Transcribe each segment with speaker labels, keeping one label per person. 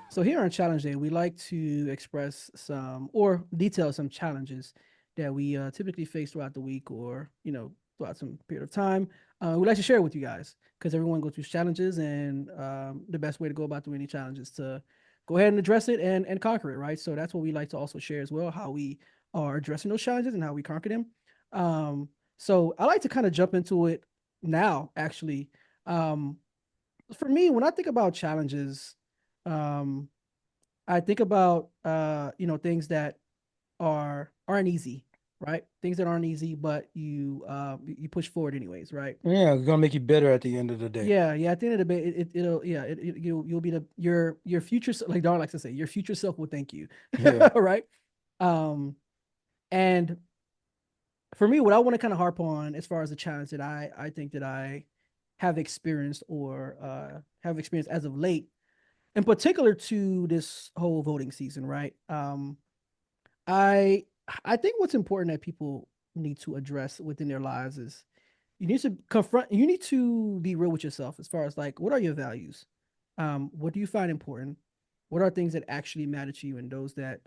Speaker 1: So here on Challenge Day, we like to express some or detail some challenges that we typically face throughout the week or, throughout some period of time. We like to share with you guys because everyone goes through challenges, and the best way to go about doing any challenge is to go ahead and address it and conquer it, right? So that's what we like to also share as well, how we are addressing those challenges and how we conquer them. Um, so I like to kind of jump into it now, actually. Um, for me, when I think about challenges, um, I think about things that aren't easy, right? Things that aren't easy, but you push forward anyways, right?
Speaker 2: Yeah, it's gonna make you better at the end of the day.
Speaker 1: Yeah, yeah. At the end of the day, it'll yeah, you'll be your future like Darwin likes to say, your future self will thank you,
Speaker 2: Yeah.
Speaker 1: right? Um, and for me, what I want to kind of harp on as far as the challenge that I think that I have experienced or have experienced as of late, in particular to this whole voting season, right? I I think what's important that people need to address within their lives is you need to be real with yourself as far as like what are your values? What do you find important? What are things that actually matter to you and those that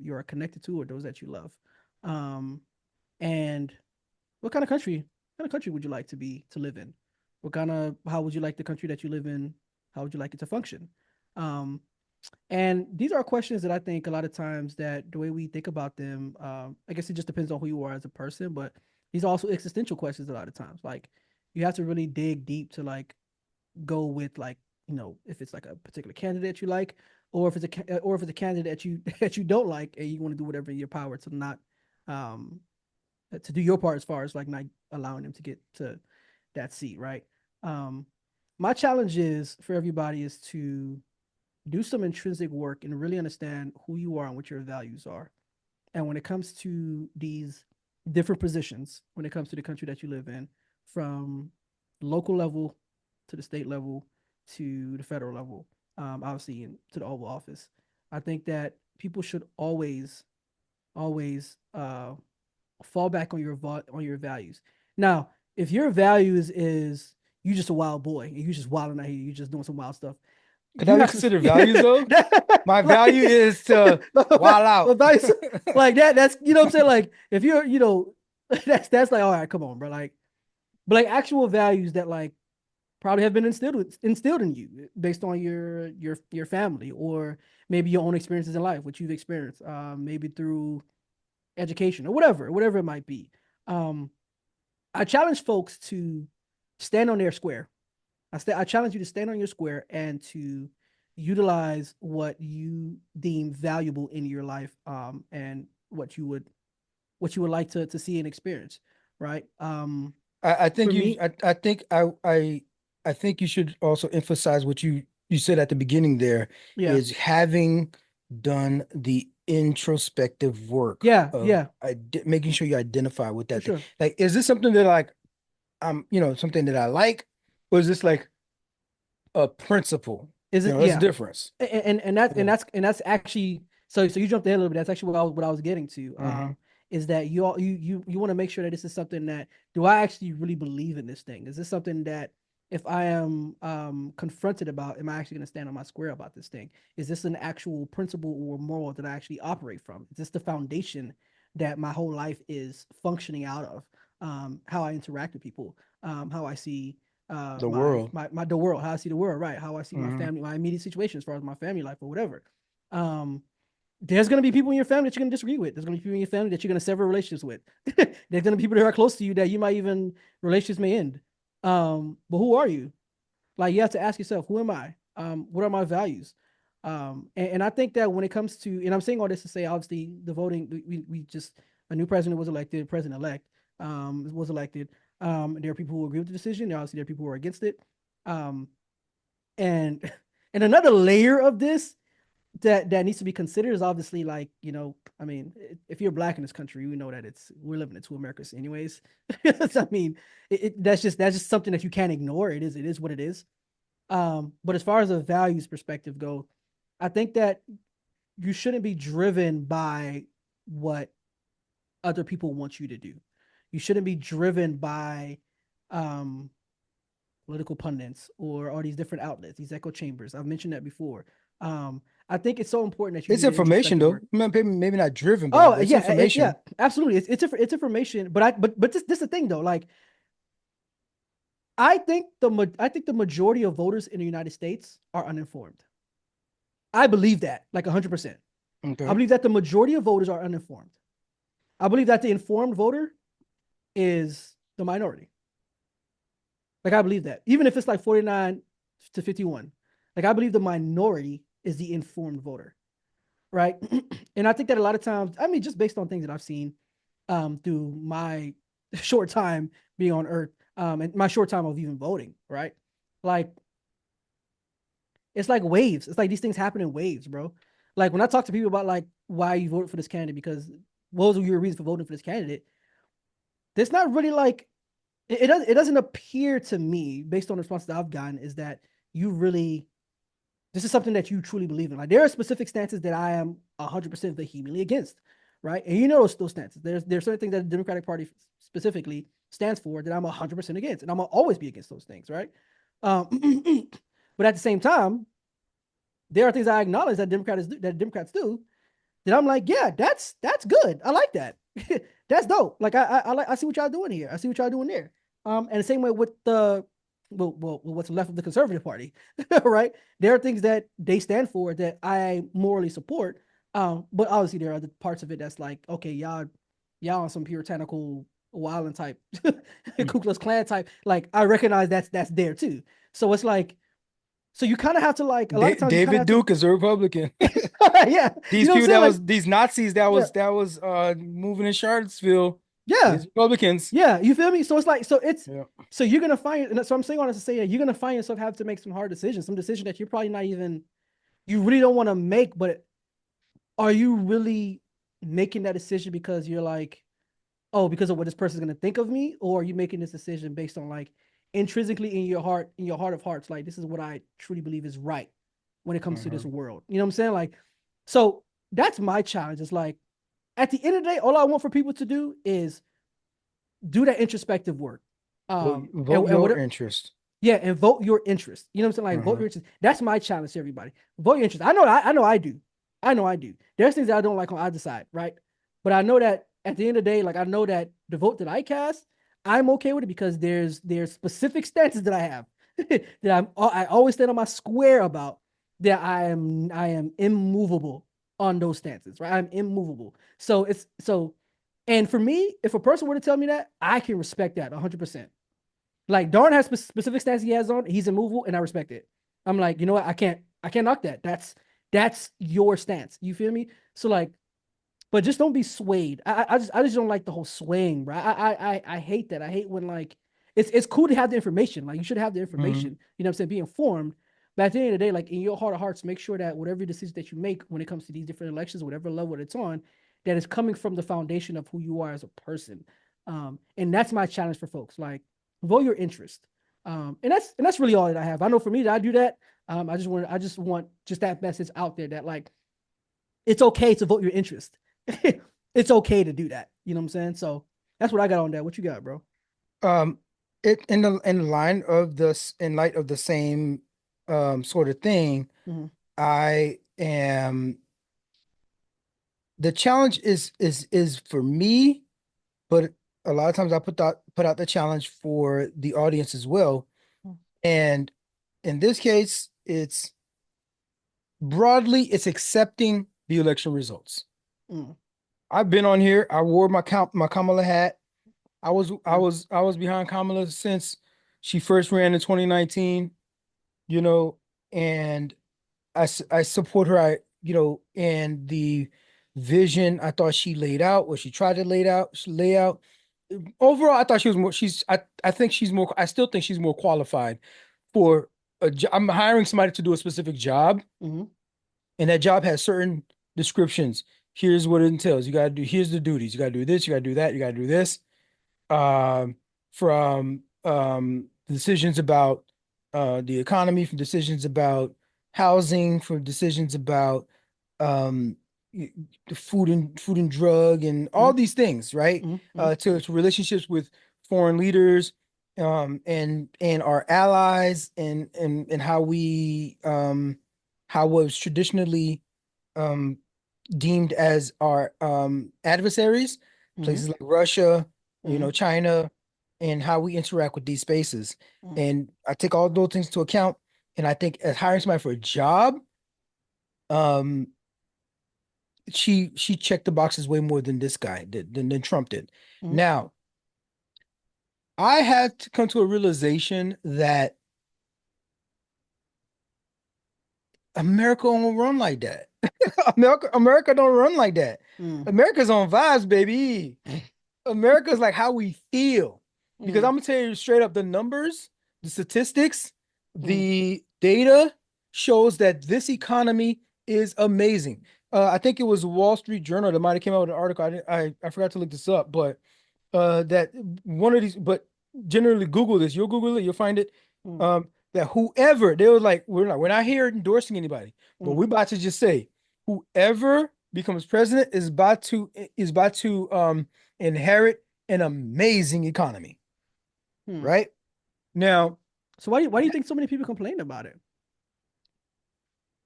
Speaker 1: you are connected to or those that you love? Um, and what kind of country would you like to live in? How would you like the country that you live in? How would you like it to function? Um, and these are questions that I think a lot of times that the way we think about them, I guess it just depends on who you are as a person, but these are also existential questions a lot of times. Like you have to really dig deep to like go with like, if it's like a particular candidate you like, or if it's a candidate that you that you don't like and you want to do whatever in your power to not um to do your part as far as like not allowing them to get to that seat, right? Um my challenge is for everybody is to do some intrinsic work and really understand who you are and what your values are. And when it comes to these different positions, when it comes to the country that you live in, from the local level to the state level to the federal level, obviously, and to the Oval Office, I think that people should always fall back on on your values. Now, if your values is you just a wild boy and you just wilding out here, you just doing some wild stuff,
Speaker 2: Could
Speaker 1: you
Speaker 2: that be
Speaker 1: have to
Speaker 2: considered values though? My value
Speaker 1: like
Speaker 2: is to wild out.
Speaker 1: advice like that. That's what I'm saying. Like if you're that's like all right, come on, bro. Like but like actual values that like probably have been instilled in you based on your family or maybe your own experiences in life, what you've experienced, maybe through education or whatever it might be. Um, I challenge folks to stand on their square. I challenge you to stand on your square and to utilize what you deem valuable in your life, and what you would like to see and experience, right?
Speaker 2: I think
Speaker 1: For me,
Speaker 2: I think you should also emphasize what you said at the beginning there
Speaker 1: yeah,
Speaker 2: is having done the introspective work
Speaker 1: yeah,
Speaker 2: of
Speaker 1: yeah,
Speaker 2: making sure you identify with
Speaker 1: for
Speaker 2: that thing.
Speaker 1: sure.
Speaker 2: Like, is this something that like something that I like, or is this like a principle?
Speaker 1: Is it?
Speaker 2: That's the
Speaker 1: Yeah,
Speaker 2: difference. Yeah.
Speaker 1: and that's actually so you jumped ahead a little bit. That's actually what I was getting to.
Speaker 2: Hmm.
Speaker 1: Is that you all you want to make sure that this is something that do I actually really believe in this thing? Is this something that if I am confronted about, am I actually going to stand on my square about this thing? Is this an actual principle or moral that I actually operate from? Is this the foundation that my whole life is functioning out of? How I interact with people, how I see
Speaker 2: The world.
Speaker 1: the world, how I see the world, right? How I see my
Speaker 2: Hmm.
Speaker 1: family, my immediate situation as far as my family life or whatever. Um, there's gonna be people in your family that you're gonna disagree with. There's gonna be people in your family that you're gonna sever relationships with. There's gonna be people that are close to you that you might even relationships may end. But who are you? Like you have to ask yourself, who am I? What are my values? And I think that when it comes to, and I'm saying all this to say, obviously the voting, we just a new president was elected, president elect was elected. There are people who agree with the decision. There are people who are against it. Um, and and another layer of this that needs to be considered is obviously like I mean, if you're black in this country, we know that we're living in two Americas anyways. So, I mean, that's just something that you can't ignore. It is what it is. But as far as a values perspective go, I think that you shouldn't be driven by what other people want you to do. You shouldn't be driven by um political pundits or all these different outlets, these echo chambers. I've mentioned that before. I think it's so important that you
Speaker 2: It's
Speaker 1: do the
Speaker 2: information
Speaker 1: introspective
Speaker 2: though.
Speaker 1: work.
Speaker 2: Maybe not driven by,
Speaker 1: Oh
Speaker 2: but it's
Speaker 1: yeah, yeah,
Speaker 2: information.
Speaker 1: absolutely. It's information, but this is the thing though. Like I think the majority of voters in the United States are uninformed. I believe that like 100%. I
Speaker 2: Okay.
Speaker 1: believe that the majority of voters are uninformed. I believe that the informed voter is the minority. Like I believe that, even if it's like 49 to 51, like I believe the minority is the informed voter, right? And I think that a lot of times, I mean, just based on things that I've seen through my short time being on Earth, and my short time of even voting, right? Like it's like waves. It's like these things happen in waves, bro. Like when I talk to people about like why you voted for this candidate, because what was your reason for voting for this candidate? There's not really like it doesn't appear to me based on the response that I've gotten is that you really this is something that you truly believe in. Like there are specific stances that I am 100% vehemently against, right? And you know those stances. There's certain things that the Democratic Party specifically stands for that I'm 100% against, and I'm gonna always be against those things, right? Um, but at the same time, there are things I acknowledge that Democrats do then I'm like, yeah, that's good. I like that. That's dope. Like I see what y'all doing here. I see what y'all doing there. And the same way with what's left of the conservative party, right? There are things that they stand for that I morally support. But obviously there are other parts of it that's like, okay, y'all on some puritanical wilding type, Ku Klux Klan type. Like I recognize that's there too. So it's like, so you kind of have to like a lot of times you kind of
Speaker 2: David
Speaker 1: have to,
Speaker 2: Duke is a Republican.
Speaker 1: yeah, you
Speaker 2: These
Speaker 1: know what I'm
Speaker 2: people
Speaker 1: saying?
Speaker 2: that
Speaker 1: Like,
Speaker 2: was these Nazis that
Speaker 1: yeah,
Speaker 2: was moving in Charlottesville
Speaker 1: yeah.
Speaker 2: is Republicans.
Speaker 1: Yeah, you feel me? So it's like,
Speaker 2: Yeah.
Speaker 1: so you're gonna find, and so I'm saying all this to say that you're gonna find yourself have to make some hard decisions, some decisions that you're probably not even, you really don't want to make, but are you really making that decision because you're like, oh, because of what this person's gonna think of me, or are you making this decision based on like intrinsically in your heart of hearts, like this is what I truly believe is right when it comes to this
Speaker 2: Mhm.
Speaker 1: world. You know what I'm saying? Like, so that's my challenge. It's like at the end of the day, all I want for people to do is do that introspective work.
Speaker 2: Vote
Speaker 1: And
Speaker 2: your
Speaker 1: whatever,
Speaker 2: interest.
Speaker 1: yeah, and vote your interest. You know what I'm saying? Like vote
Speaker 2: Mhm.
Speaker 1: your interest. That's my challenge to everybody. Vote your interest. I know I do. I know I do. There's things that I don't like on either side, right? But I know that at the end of the day, like I know that the vote that I cast, I'm okay with it because there's specific stances that I have that I always stand on my square about that I am immovable on those stances, right? I'm immovable. So it's so and for me, if a person were to tell me that, I can respect that 100%. Like Darn has specific stance he has on, he's immovable, and I respect it. I'm like, you know what? I can't knock that. That's your stance. You feel me? So like, but just don't be swayed. I just don't like the whole swaying, bro. I hate that. I hate when like it's cool to have the information. Like you should have the
Speaker 2: Mhm.
Speaker 1: information. You know what I'm saying? Be informed. But at the end of the day, like in your heart of hearts, make sure that whatever decision that you make when it comes to these different elections, whatever level it's on, that is coming from the foundation of who you are as a person. And that's my challenge for folks. Like vote your interest. And that's really all that I have. I know for me that I do that. I just want just that message out there that like it's okay to vote your interest. It's okay to do that. You know what I'm saying? So that's what I got on that. What you got, bro?
Speaker 2: Um, it in line of this in light of the same sort of thing,
Speaker 1: Mm-hmm.
Speaker 2: I am the challenge is for me, but a lot of times I put out the challenge for the audience as well. And in this case, it's accepting the election results.
Speaker 1: Mm-hmm.
Speaker 2: I've been on here. I wore my Kamala hat.
Speaker 1: Mm-hmm.
Speaker 2: I was behind Kamala since she first ran in 2019, you know, and I support her. And the vision I thought she laid out, what she tried to lay out. Overall, I thought she was more. I think she's more. I still think she's more qualified for a job. I'm hiring somebody to do a specific job,
Speaker 1: Mm-hmm.
Speaker 2: and that job has certain descriptions. Here's what it entails. You got to do. Here's the duties. You got to do this. You got to do that. You got to do this. Um, from decisions about the economy, from decisions about housing, from decisions about um, the food and drug, and all
Speaker 1: Mm-hmm.
Speaker 2: these things, right?
Speaker 1: Mm-hmm.
Speaker 2: To relationships with foreign leaders. and our allies and how we how was traditionally um deemed as our adversaries,
Speaker 1: Mm-hmm.
Speaker 2: places like Russia,
Speaker 1: Mm-hmm.
Speaker 2: China, and how we interact with these spaces.
Speaker 1: Mm-hmm.
Speaker 2: And I take all those things into account. And I think as hiring somebody for a job, um, she checked the boxes way more than this guy did, than Trump did.
Speaker 1: Mm-hmm.
Speaker 2: Now, I had to come to a realization that America don't run like that. America don't run like that.
Speaker 1: Mm-hmm.
Speaker 2: America's on vibes, baby. America's like how we feel. Because
Speaker 1: Mm-hmm.
Speaker 2: I'm gonna tell you straight up, the numbers, the statistics,
Speaker 1: Mm-hmm.
Speaker 2: the data shows that this economy is amazing. I think it was Wall Street Journal that might have came out with an article. I forgot to look this up, but that one of these, but generally Google this. You'll Google it, you'll find it. That whoever they were like, we're not here endorsing anybody, but
Speaker 1: Mm-hmm.
Speaker 2: we're about to just say whoever becomes president is about to inherit an amazing economy,
Speaker 1: Mm-hmm.
Speaker 2: right? Now,
Speaker 1: So why do you think so many people complain about it?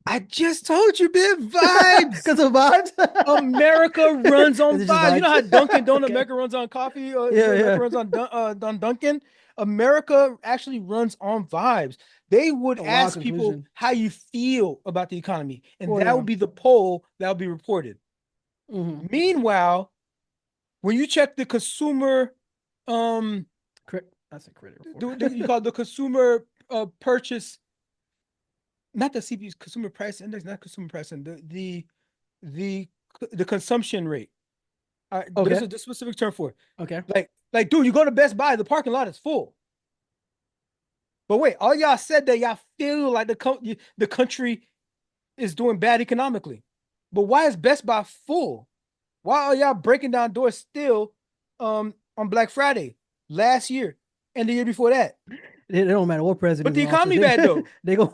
Speaker 2: I just told you, man, vibes.
Speaker 1: Because of vibes?
Speaker 2: America runs
Speaker 1: Is
Speaker 2: on
Speaker 1: it just
Speaker 2: vibes. You know
Speaker 1: vibes?
Speaker 2: how Dunkin' Donut
Speaker 1: Okay.
Speaker 2: America runs on coffee,
Speaker 1: Yeah,
Speaker 2: America
Speaker 1: yeah.
Speaker 2: runs on Dunkin'. America actually runs on vibes. They would
Speaker 1: A wild
Speaker 2: ask people
Speaker 1: conclusion.
Speaker 2: how you feel about the economy, and
Speaker 1: Oh
Speaker 2: that
Speaker 1: yeah.
Speaker 2: would be the poll that would be reported.
Speaker 1: Mm-hmm.
Speaker 2: Meanwhile, when you check the consumer, um,
Speaker 1: That's a credit report.
Speaker 2: you call it the consumer purchase, not the CP's consumer price index, not consumer price index, the the consumption rate. There's
Speaker 1: Okay.
Speaker 2: a specific term for it.
Speaker 1: Okay.
Speaker 2: Dude, you go to Best Buy, the parking lot is full. But wait, all y'all said that y'all feel like the country is doing bad economically. But why is Best Buy full? Why are y'all breaking down doors still on Black Friday last year and the year before that?
Speaker 1: It don't matter what
Speaker 2: But
Speaker 1: president is
Speaker 2: the
Speaker 1: in office.
Speaker 2: economy
Speaker 1: They
Speaker 2: bad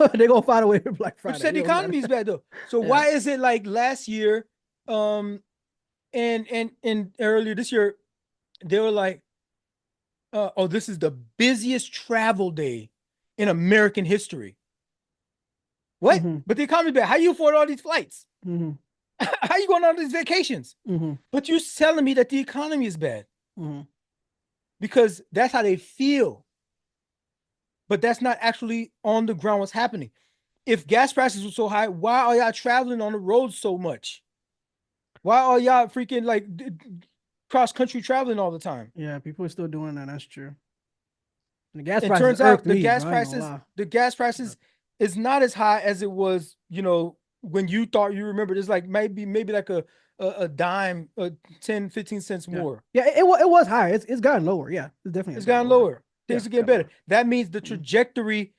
Speaker 2: though.
Speaker 1: they gonna find a way for Black
Speaker 2: But you
Speaker 1: Friday.
Speaker 2: said
Speaker 1: It
Speaker 2: the
Speaker 1: don't matter.
Speaker 2: economy is bad though. So
Speaker 1: Yeah.
Speaker 2: why is it like last year um and earlier this year they were like oh, this is the busiest travel day in American history. What?
Speaker 1: Mm-hmm.
Speaker 2: But the economy bad. How you afford all these flights?
Speaker 1: Mm-hmm.
Speaker 2: How you going on these vacations?
Speaker 1: Mm-hmm.
Speaker 2: But you telling me that the economy is bad
Speaker 1: Mm-hmm.
Speaker 2: because that's how they feel. But that's not actually on the ground what's happening. If gas prices were so high, why are y'all traveling on the road so much? Why are y'all freaking like cross country traveling all the time?
Speaker 1: Yeah, people are still doing that. That's true. And the gas
Speaker 2: It
Speaker 1: prices
Speaker 2: turns
Speaker 1: irked
Speaker 2: out
Speaker 1: me, bro. I ain't gonna lie.
Speaker 2: the gas
Speaker 1: Yeah.
Speaker 2: prices is not as high as it was, when you thought you remembered. It's like maybe like a dime, 10, 15 cents
Speaker 1: Yeah.
Speaker 2: more.
Speaker 1: Yeah, it was high. It's gotten lower. Yeah, it definitely has
Speaker 2: It's
Speaker 1: gotten
Speaker 2: gotten
Speaker 1: lower.
Speaker 2: lower.
Speaker 1: Yeah,
Speaker 2: Things are
Speaker 1: it's
Speaker 2: getting
Speaker 1: gotten
Speaker 2: better.
Speaker 1: lower.
Speaker 2: That means the
Speaker 1: Mm-hmm.
Speaker 2: trajectory,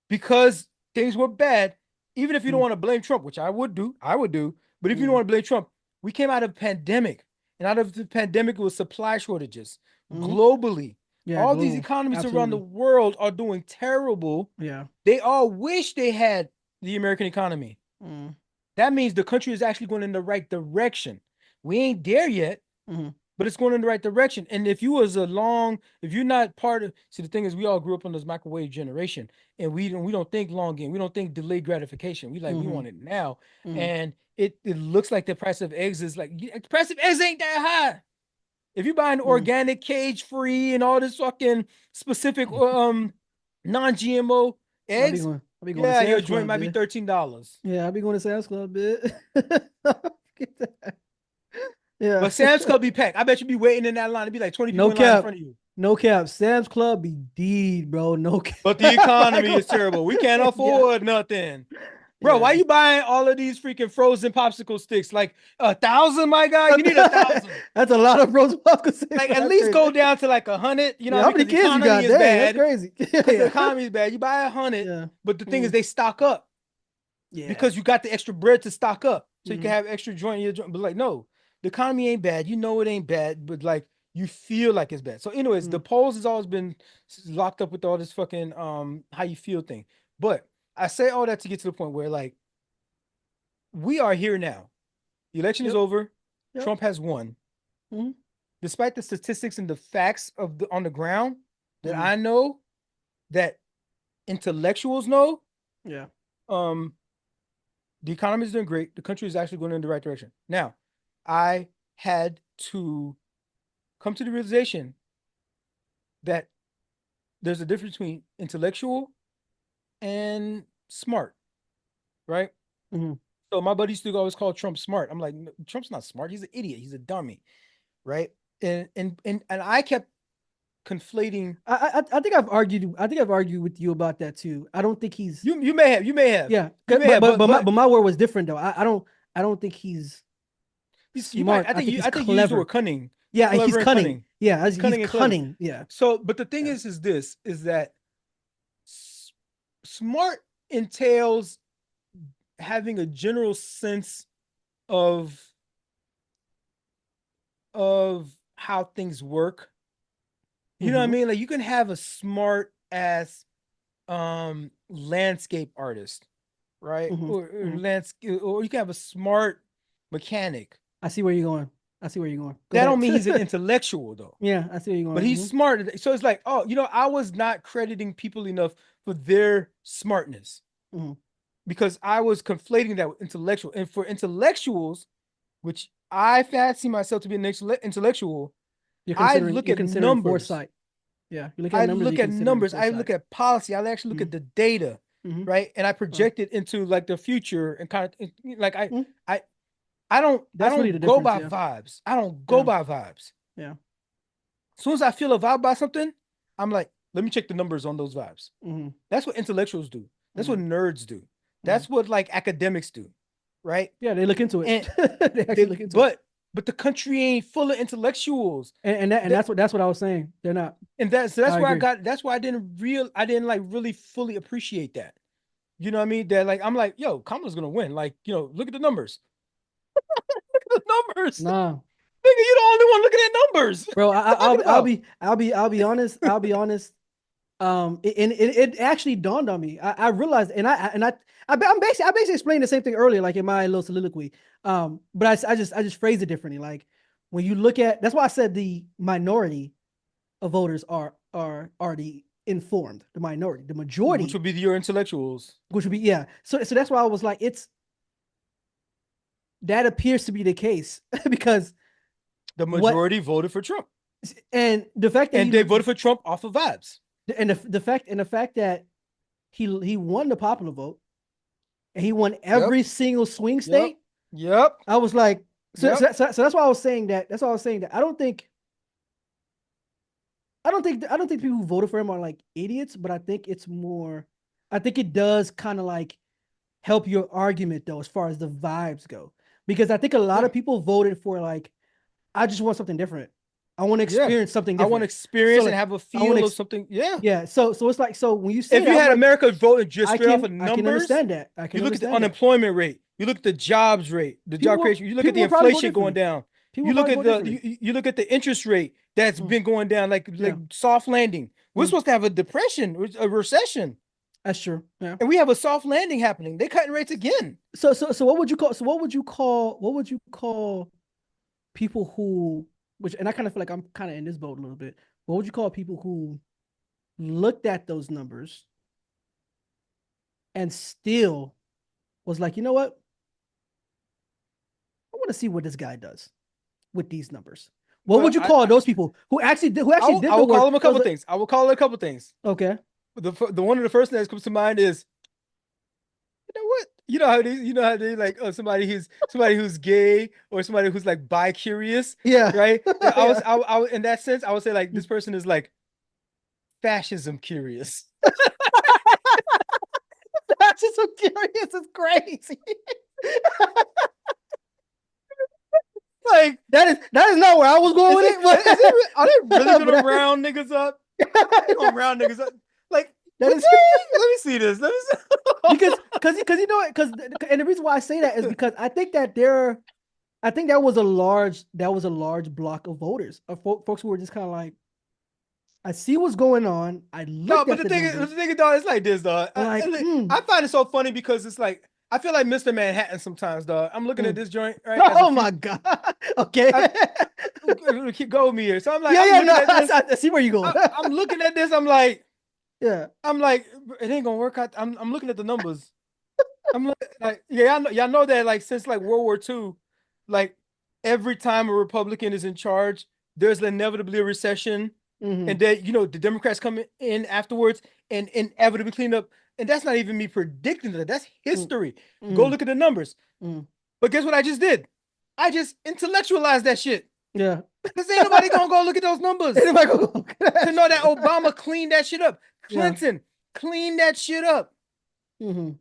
Speaker 2: because things were bad, even if you don't want to blame Trump, which I would do, but if you don't
Speaker 1: Mm-hmm.
Speaker 2: want to blame Trump, we came out of a pandemic. And out of the pandemic, it was supply shortages
Speaker 1: Mm-hmm.
Speaker 2: globally.
Speaker 1: Yeah,
Speaker 2: All these
Speaker 1: global.
Speaker 2: economies around the
Speaker 1: Absolutely.
Speaker 2: world are doing terrible.
Speaker 1: Yeah.
Speaker 2: They all wish they had the American economy.
Speaker 1: Mm-hmm.
Speaker 2: That means the country is actually going in the right direction. We ain't there yet,
Speaker 1: Mm-hmm.
Speaker 2: but it's going in the right direction. And if you're not part of, see, the thing is, we all grew up in this microwave generation, and we don't think long game, we don't think delayed gratification. We
Speaker 1: Mm-hmm.
Speaker 2: want it now,
Speaker 1: Mm-hmm.
Speaker 2: and it looks like the price of eggs is like the price of eggs ain't that high. If you buying
Speaker 1: Mm-hmm.
Speaker 2: organic, cage free, and all this fucking specific non-GMO
Speaker 1: I be
Speaker 2: eggs,
Speaker 1: going. I be going to
Speaker 2: yeah, your
Speaker 1: Sam's
Speaker 2: joint
Speaker 1: Club,
Speaker 2: might be
Speaker 1: bit.
Speaker 2: $13.
Speaker 1: Yeah, I be going to Sam's Club, bit. Yeah.
Speaker 2: But Sam's Club be packed. I bet you be waiting in that line. It'd be like 20 people
Speaker 1: No
Speaker 2: in line in
Speaker 1: cap.
Speaker 2: front of you.
Speaker 1: No cap. Sam's Club be deed, bro. No cap.
Speaker 2: But the
Speaker 1: I
Speaker 2: economy
Speaker 1: go-
Speaker 2: is terrible. We can't
Speaker 1: yeah.
Speaker 2: afford nothing. Bro, why
Speaker 1: Yeah.
Speaker 2: you buying all of these freaking frozen popsicle sticks? Like 1,000, my guy? You need 1,000.
Speaker 1: That's a lot of frozen popcorn sticks,
Speaker 2: Like
Speaker 1: bro.
Speaker 2: at
Speaker 1: That's
Speaker 2: least
Speaker 1: crazy.
Speaker 2: go down to like 100, you know
Speaker 1: Yeah,
Speaker 2: what I
Speaker 1: how
Speaker 2: mean?
Speaker 1: many
Speaker 2: Because the
Speaker 1: kids you
Speaker 2: economy
Speaker 1: got?
Speaker 2: is
Speaker 1: Dang, that's
Speaker 2: bad.
Speaker 1: crazy.
Speaker 2: Because the
Speaker 1: Yeah.
Speaker 2: economy is bad. You buy 100,
Speaker 1: Yeah.
Speaker 2: but the thing is
Speaker 1: Mm.
Speaker 2: they stock up
Speaker 1: Yeah.
Speaker 2: because you got the extra bread to stock up. So you can
Speaker 1: Mm.
Speaker 2: have extra joint in your joint. But like, no, the economy ain't bad. You know it ain't bad, but like you feel like it's bad. So, anyways, the
Speaker 1: Mm.
Speaker 2: polls has always been locked up with all this fucking how you feel thing. But I say all that to get to the point where like we are here now. The election is
Speaker 1: Yep.
Speaker 2: over.
Speaker 1: Yep.
Speaker 2: Trump has won.
Speaker 1: Mm.
Speaker 2: Despite the statistics and the facts of the on the ground, that
Speaker 1: Mm-hmm.
Speaker 2: I know, that intellectuals know,
Speaker 1: Yeah.
Speaker 2: um, the economy is doing great. The country is actually going in the right direction. Now, I had to come to the realization that there's a difference between intellectual and smart, right?
Speaker 1: Mm-hmm.
Speaker 2: So my buddy used to always call Trump smart. I'm like, "No, Trump's not smart. He's an idiot. He's a dummy, right?" And I kept conflating.
Speaker 1: I think I've argued. I think I've argued with you about that too. I don't think he's.
Speaker 2: You may have,
Speaker 1: Yeah.
Speaker 2: you may
Speaker 1: But
Speaker 2: have,
Speaker 1: but
Speaker 2: but
Speaker 1: but my
Speaker 2: but
Speaker 1: but my word was different though. I don't think he's
Speaker 2: you might.
Speaker 1: smart. I think he's
Speaker 2: I think you used the word
Speaker 1: clever.
Speaker 2: cunning,
Speaker 1: Yeah. He's
Speaker 2: clever and
Speaker 1: cunning.
Speaker 2: cunning,
Speaker 1: Yeah. He's
Speaker 2: cunning and clever.
Speaker 1: cunning. Yeah.
Speaker 2: So, but the thing
Speaker 1: Yeah.
Speaker 2: is this is that s- smart entails having a general sense of how things work. You know what I
Speaker 1: Mm-hmm.
Speaker 2: mean? Like you can have a smart ass landscape artist, right?
Speaker 1: Mm-hmm.
Speaker 2: Or
Speaker 1: Mm-hmm.
Speaker 2: landscape, or you can have a smart mechanic.
Speaker 1: I see where you're going. I see where you're going. Go
Speaker 2: That don't mean he's an
Speaker 1: ahead.
Speaker 2: intellectual though.
Speaker 1: Yeah. I see where you're
Speaker 2: But
Speaker 1: going.
Speaker 2: he's
Speaker 1: Mm-hmm.
Speaker 2: smart. So it's like, oh, I was not crediting people enough for their smartness
Speaker 1: Mm-hmm.
Speaker 2: because I was conflating that with intellectual. And for intellectuals, which I fancy myself to be an intellectual, I look
Speaker 1: You're
Speaker 2: at
Speaker 1: considering
Speaker 2: numbers.
Speaker 1: foresight. Yeah. You look at
Speaker 2: I
Speaker 1: numbers.
Speaker 2: look
Speaker 1: You're
Speaker 2: at
Speaker 1: considering
Speaker 2: numbers. I
Speaker 1: foresight.
Speaker 2: look at policy. I actually look
Speaker 1: Mm-hmm.
Speaker 2: at the data,
Speaker 1: Mm-hmm.
Speaker 2: right? And I project it into like the future and kind of like
Speaker 1: Mm-hmm.
Speaker 2: I, I don't, I
Speaker 1: That's really the
Speaker 2: don't go
Speaker 1: difference.
Speaker 2: by
Speaker 1: Yeah.
Speaker 2: vibes. I don't go
Speaker 1: Yeah.
Speaker 2: by vibes.
Speaker 1: Yeah.
Speaker 2: As soon as I feel a vibe by something, I'm like, let me check the numbers on those vibes.
Speaker 1: Mm-hmm.
Speaker 2: That's what intellectuals do. That's
Speaker 1: Mm-hmm.
Speaker 2: what nerds do.
Speaker 1: Mm-hmm.
Speaker 2: That's what like academics do, right?
Speaker 1: Yeah. They look into it.
Speaker 2: And
Speaker 1: They actually look into it.
Speaker 2: but the country ain't full of intellectuals.
Speaker 1: And
Speaker 2: That
Speaker 1: that's what I was saying. They're not.
Speaker 2: and that's
Speaker 1: I
Speaker 2: where
Speaker 1: agree.
Speaker 2: that's why I didn't like really fully appreciate that. You know what I mean? That like I'm like, yo, Kamala's gonna win. Like, look at the numbers. The numbers.
Speaker 1: Nah,
Speaker 2: Nigga, you the only one looking at numbers.
Speaker 1: bro.
Speaker 2: What you talking about?
Speaker 1: I'll be honest. I'll be honest. It actually dawned on me. I realized, I basically explained the same thing earlier, like in my little soliloquy. But I just phrased it differently. Like when you look at, that's why I said the minority of voters are the informed, the minority, the
Speaker 2: Which
Speaker 1: majority,
Speaker 2: would be your intellectuals.
Speaker 1: which would be, yeah. So that's why I was like, that appears to be the case because
Speaker 2: The
Speaker 1: what
Speaker 2: majority voted for Trump.
Speaker 1: and the fact that
Speaker 2: And they voted for Trump off of vibes.
Speaker 1: the fact that he won the popular vote and he won
Speaker 2: Yep.
Speaker 1: every single swing
Speaker 2: Yep.
Speaker 1: state.
Speaker 2: Yep.
Speaker 1: I was like,
Speaker 2: Yep.
Speaker 1: so that's why I was saying that. That's why I was saying that. I don't think people who voted for him are like idiots, but I think it's more. I think it does kind of like help your argument though, as far as the vibes go, because I think a lot
Speaker 2: Yeah.
Speaker 1: of people voted for like, I just want something different. I want to
Speaker 2: Yeah.
Speaker 1: experience something
Speaker 2: I want
Speaker 1: different.
Speaker 2: experience
Speaker 1: So
Speaker 2: and
Speaker 1: like,
Speaker 2: have a
Speaker 1: I want
Speaker 2: feel of
Speaker 1: to,
Speaker 2: something. Yeah.
Speaker 1: yeah. So it's like, so when you say
Speaker 2: If
Speaker 1: that,
Speaker 2: you
Speaker 1: I'm
Speaker 2: had
Speaker 1: like,
Speaker 2: America voting just straight off of
Speaker 1: I can
Speaker 2: numbers,
Speaker 1: understand that. I
Speaker 2: you
Speaker 1: can
Speaker 2: look at the
Speaker 1: understand that.
Speaker 2: unemployment rate, you look at the jobs rate, the job creation, you look at
Speaker 1: People
Speaker 2: the
Speaker 1: will probably vote
Speaker 2: inflation going
Speaker 1: differently.
Speaker 2: down.
Speaker 1: People
Speaker 2: You
Speaker 1: will
Speaker 2: look
Speaker 1: probably
Speaker 2: at
Speaker 1: vote
Speaker 2: the
Speaker 1: differently.
Speaker 2: you look at the interest rate that's
Speaker 1: Mm,
Speaker 2: been going down like
Speaker 1: yeah.
Speaker 2: soft landing. We're
Speaker 1: Mm,
Speaker 2: supposed to have a depression, a recession,
Speaker 1: that's true. Yeah.
Speaker 2: and we have a soft landing happening. They're cutting rates again.
Speaker 1: So what would you call? So what would you call people who? Which, and I kind of feel like I'm kind of in this boat a little bit. What would you call people who looked at those numbers and still was like, you know what? I want to see what this guy does with these numbers. What
Speaker 2: Well,
Speaker 1: would you call those people who actually
Speaker 2: I
Speaker 1: did the
Speaker 2: will call
Speaker 1: work?
Speaker 2: them a
Speaker 1: Those
Speaker 2: couple things. I will call it a couple things.
Speaker 1: okay.
Speaker 2: The one of the first things that comes to mind is, you know what? You know how they like somebody who's gay or somebody who's like bi curious,
Speaker 1: Yeah.
Speaker 2: right?
Speaker 1: Yeah.
Speaker 2: In that sense, I would say like this person is like fascism curious.
Speaker 1: That's just so curious. It's crazy.
Speaker 2: Like,
Speaker 1: That is not where I was going with it.
Speaker 2: are they really
Speaker 1: But
Speaker 2: gonna round niggas up? They gonna round niggas up? Like,
Speaker 1: that
Speaker 2: would
Speaker 1: is
Speaker 2: they? Let me see this. Let me see.
Speaker 1: because you know because and the reason why I say that is because I think that was a large block of voters of folks who were just kind of like, I see what's going on. I
Speaker 2: No,
Speaker 1: looked
Speaker 2: but
Speaker 1: at the
Speaker 2: the
Speaker 1: numbers.
Speaker 2: thing is, dog, it's like this, dog.
Speaker 1: I'm like,
Speaker 2: I find it so funny because it's like I feel like Mr. Manhattan sometimes, dog. I'm looking at
Speaker 1: mm.
Speaker 2: this joint, right? As a
Speaker 1: Oh
Speaker 2: few,
Speaker 1: my god. Okay.
Speaker 2: I, keep going me here. So I'm like,
Speaker 1: Yeah,
Speaker 2: I'm
Speaker 1: yeah, no,
Speaker 2: looking at this.
Speaker 1: I see where you're going.
Speaker 2: I'm looking at this.
Speaker 1: Yeah.
Speaker 2: I'm like, it ain't gonna work out. I'm looking at the numbers. Like, yeah, y'all know that like since like World War II, like every time a Republican is in charge, there's inevitably a recession,
Speaker 1: Mm-hmm.
Speaker 2: and then the Democrats come in afterwards and inevitably clean up. And that's not even me predicting that. That's history. Go
Speaker 1: Mm-hmm.
Speaker 2: look at the numbers.
Speaker 1: Mm-hmm.
Speaker 2: But guess what I just did? I just intellectualized that shit.
Speaker 1: Yeah.
Speaker 2: Because ain't nobody gonna go look at those numbers
Speaker 1: Anybody go look at
Speaker 2: to
Speaker 1: that
Speaker 2: know that
Speaker 1: shit?
Speaker 2: Obama cleaned that shit up.
Speaker 1: Yeah.
Speaker 2: Clinton cleaned that shit up.
Speaker 1: Mm-hmm.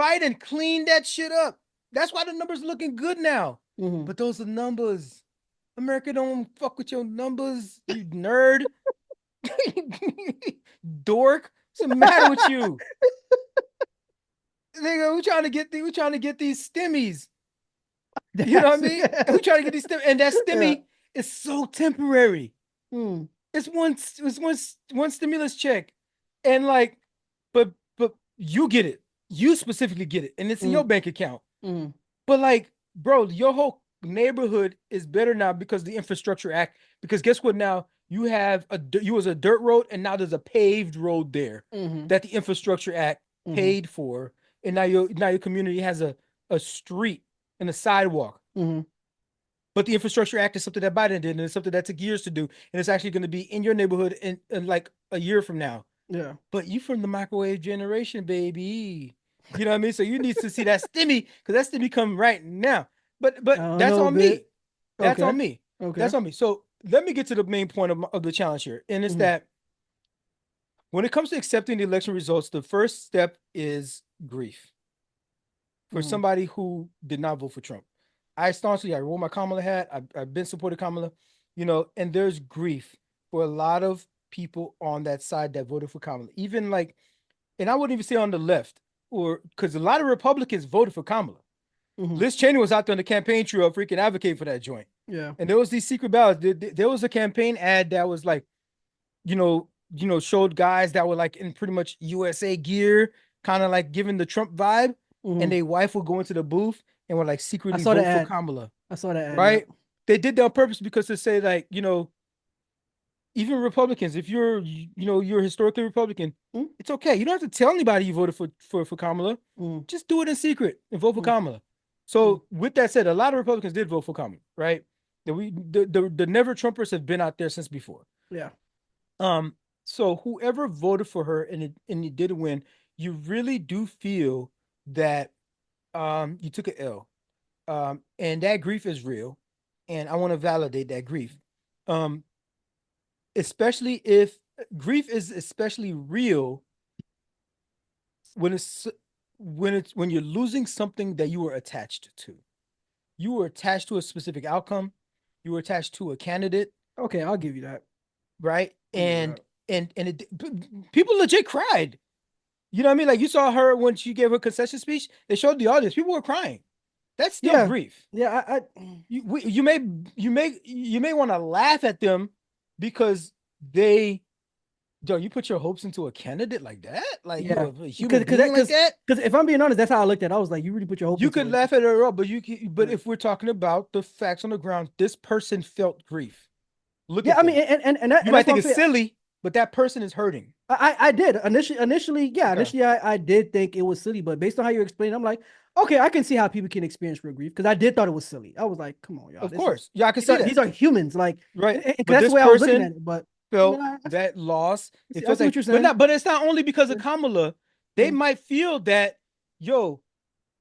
Speaker 2: Biden cleaned that shit up. That's why the numbers are looking good now.
Speaker 1: Mm-hmm.
Speaker 2: But those are numbers. America don't fuck with your numbers, you nerd. Dork. What's the matter with you? Nigga, we trying to get these stimmies. You know what I
Speaker 1: That's
Speaker 2: mean? And we trying to get these stimmy, and that
Speaker 1: yeah.
Speaker 2: stimmy is so temporary.
Speaker 1: Mm,
Speaker 2: It's one stimulus check. And like, but you get it. You specifically get it, and it's in your
Speaker 1: mm,
Speaker 2: bank account.
Speaker 1: mm.
Speaker 2: But like, bro, your whole neighborhood is better now because the Infrastructure Act. Because guess what? Now you was a dirt road, and now there's a paved road there
Speaker 1: Mm-hmm.
Speaker 2: that the Infrastructure Act
Speaker 1: Mm-hmm.
Speaker 2: paid for, and now your community has a street and a sidewalk.
Speaker 1: Mm-hmm.
Speaker 2: But the Infrastructure Act is something that Biden did, and it's something that took years to do, and it's actually going to be in your neighborhood in like a year from now.
Speaker 1: Yeah.
Speaker 2: But you from the microwave generation, baby. You know what I mean? So you need to see that stimmy because that stimmy coming right now.
Speaker 1: I
Speaker 2: But
Speaker 1: don't
Speaker 2: that's
Speaker 1: know a
Speaker 2: on
Speaker 1: bit.
Speaker 2: me. That's
Speaker 1: Okay.
Speaker 2: on me.
Speaker 1: Okay.
Speaker 2: That's on me. So let me get to the main point of the challenge here. And it's
Speaker 1: Mm-hmm.
Speaker 2: that when it comes to accepting the election results, the first step is grief for
Speaker 1: Mm-hmm.
Speaker 2: somebody who did not vote for Trump. I wore my Kamala hat. I've been supporting Kamala, and there's grief for a lot of people on that side that voted for Kamala. Even like, and I wouldn't even say on the left, or because a lot of Republicans voted for Kamala.
Speaker 1: Mm-hmm.
Speaker 2: Liz Cheney was out there on the campaign trail freaking advocating for that joint.
Speaker 1: Yeah.
Speaker 2: And there was these secret ballots. There was a campaign ad that was like, showed guys that were like in pretty much USA gear, kind of like giving the Trump vibe, and
Speaker 1: Mm-hmm.
Speaker 2: their wife would go into the booth and would like
Speaker 1: I
Speaker 2: secretly
Speaker 1: saw the
Speaker 2: vote for
Speaker 1: ad.
Speaker 2: Kamala,
Speaker 1: I saw the ad. Yep.
Speaker 2: right? They did that on purpose because to say like, even Republicans, if you're historically Republican,
Speaker 1: Mm-hmm.
Speaker 2: it's okay. You don't have to tell anybody you voted for Kamala. Just do it in secret and vote for Kamala.
Speaker 1: Mm-hmm.
Speaker 2: So with that said, a lot of Republicans did vote for Kamala, right? The never Trumpers have been out there since before.
Speaker 1: Yeah.
Speaker 2: Um, so whoever voted for her and it did win, you really do feel that you took an L. And that grief is real, and I want to validate that grief. Um, especially if grief is especially real when when you're losing something that you were attached to. You were attached to a specific outcome, you were attached to a candidate,
Speaker 1: Okay, I'll give you that.
Speaker 2: right?
Speaker 1: I'll give you
Speaker 2: And
Speaker 1: that.
Speaker 2: people legit cried. You know what I mean? Like you saw her when she gave her concession speech, they showed the audience, people were crying. That's still
Speaker 1: Yeah.
Speaker 2: grief.
Speaker 1: Yeah.
Speaker 2: You may want to laugh at them because they you put your hopes into a candidate like that, like you
Speaker 1: Yeah.
Speaker 2: a
Speaker 1: Because
Speaker 2: human
Speaker 1: because
Speaker 2: being like that.
Speaker 1: because if I'm being honest, that's how I looked at it. I was like, you really put your hope
Speaker 2: You
Speaker 1: into
Speaker 2: could
Speaker 1: it.
Speaker 2: laugh at her up, but
Speaker 1: Yeah.
Speaker 2: if we're talking about the facts on the ground, this person felt grief. Look
Speaker 1: Yeah.
Speaker 2: at
Speaker 1: I mean,
Speaker 2: them.
Speaker 1: and
Speaker 2: You
Speaker 1: that's
Speaker 2: might
Speaker 1: what
Speaker 2: think
Speaker 1: I'm
Speaker 2: it's
Speaker 1: saying.
Speaker 2: silly, but that person is hurting.
Speaker 1: I did initially, yeah,
Speaker 2: Okay,
Speaker 1: initially I did think it was silly, but based on how you explained, I'm like, okay, I can see how people can experience real grief because I did thought it was silly. I was like, come on, y'all,
Speaker 2: of course, yeah, I can
Speaker 1: these
Speaker 2: see
Speaker 1: are
Speaker 2: that,
Speaker 1: these are humans, like,
Speaker 2: right?
Speaker 1: and
Speaker 2: But
Speaker 1: that's the
Speaker 2: this
Speaker 1: way I was looking
Speaker 2: person
Speaker 1: at it. But
Speaker 2: felt
Speaker 1: yeah,
Speaker 2: that loss. It
Speaker 1: I
Speaker 2: feels
Speaker 1: see what
Speaker 2: like,
Speaker 1: you're
Speaker 2: but
Speaker 1: saying.
Speaker 2: not. But it's not only because of
Speaker 1: Yeah.
Speaker 2: Kamala. They
Speaker 1: Mm-hmm.
Speaker 2: might feel that, yo,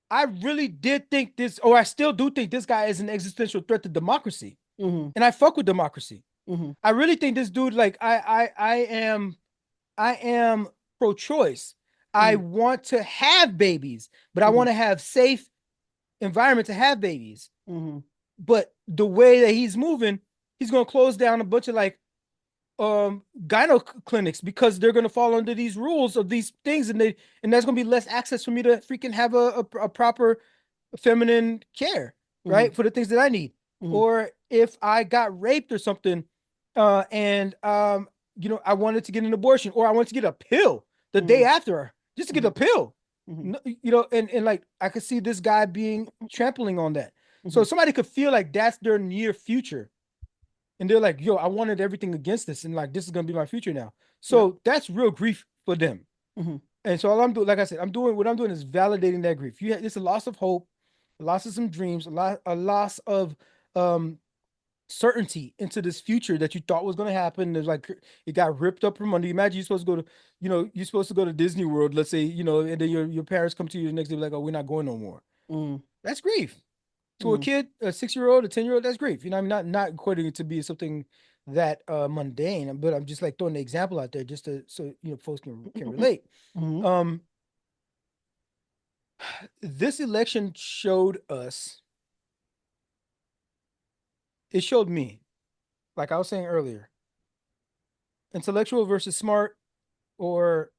Speaker 2: I really did think this, or I still do think this guy is an existential threat to democracy,
Speaker 1: Mm-hmm.
Speaker 2: and I fuck with democracy.
Speaker 1: Mm-hmm.
Speaker 2: I really think this dude, like, I am pro-choice. I
Speaker 1: Mm-hmm.
Speaker 2: want to have babies, but I
Speaker 1: Mm-hmm.
Speaker 2: want to have safe environment to have babies.
Speaker 1: Mm-hmm.
Speaker 2: But the way that he's moving, he's gonna close down a bunch of like gyno clinics because they're gonna fall under these rules of these things, and there's gonna be less access for me to freaking have a proper feminine care,
Speaker 1: Mm-hmm.
Speaker 2: right? For the things that I need.
Speaker 1: Mm-hmm.
Speaker 2: Or if I got raped or something, and I wanted to get an abortion, or I wanted to get a pill the day
Speaker 1: Mm-hmm.
Speaker 2: after just to get
Speaker 1: Mm-hmm.
Speaker 2: a pill.
Speaker 1: Mm-hmm.
Speaker 2: And like I could see this guy being trampling on that. So somebody could feel like that's their near future. and they're like, yo, I wanted everything against this, and like this is gonna be my future now.
Speaker 1: Yep.
Speaker 2: So that's real grief for them.
Speaker 1: Hmm.
Speaker 2: And so all I'm doing, like I said, what I'm doing is validating that grief. It's a loss of hope, a loss of some dreams, a loss of um certainty into this future that you thought was going to happen. There's like it got ripped up from under you. Imagine you're supposed to go to, you're supposed to go to Disney World, let's say, and then your parents come to you the next day like, oh, we're not going no more.
Speaker 1: Hmm.
Speaker 2: That's grief. To a
Speaker 1: Hmm.
Speaker 2: kid, a 6 year old, a 10 year old, that's grief. I'm not equating it to be something that mundane, but I'm just like throwing the example out there just to so folks can relate.
Speaker 1: Hmm.
Speaker 2: Um, this election showed us, it showed me, like I was saying earlier, intellectual versus smart, or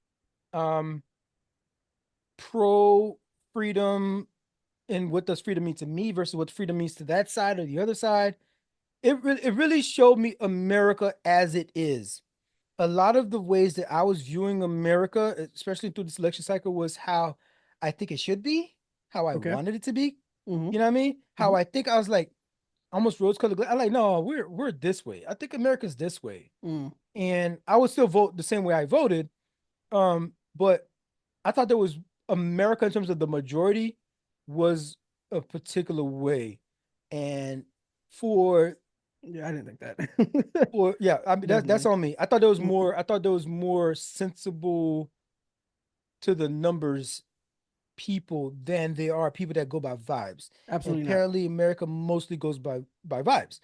Speaker 2: um pro freedom, and what does freedom mean to me versus what freedom means to that side or the other side. It really showed me America as it is. A lot of the ways that I was viewing America, especially through this election cycle, was how I think it should be, how I
Speaker 1: Okay.
Speaker 2: wanted it to be.
Speaker 1: Hmm.
Speaker 2: You know what I mean? How
Speaker 1: Hmm.
Speaker 2: I think I was like almost rose colored. I like, no, we're this way. I think America's this way.
Speaker 1: Hmm.
Speaker 2: And I would still vote the same way I voted. But I thought there was America in terms of the majority was a particular way. And for
Speaker 1: Yeah, I didn't think that.
Speaker 2: for yeah, I mean that's
Speaker 1: Definitely.
Speaker 2: on me. I thought there was
Speaker 1: Mhm.
Speaker 2: more, sensible to the numbers people than there are people that go by vibes. And
Speaker 1: Absolutely not.
Speaker 2: apparently America mostly goes by vibes.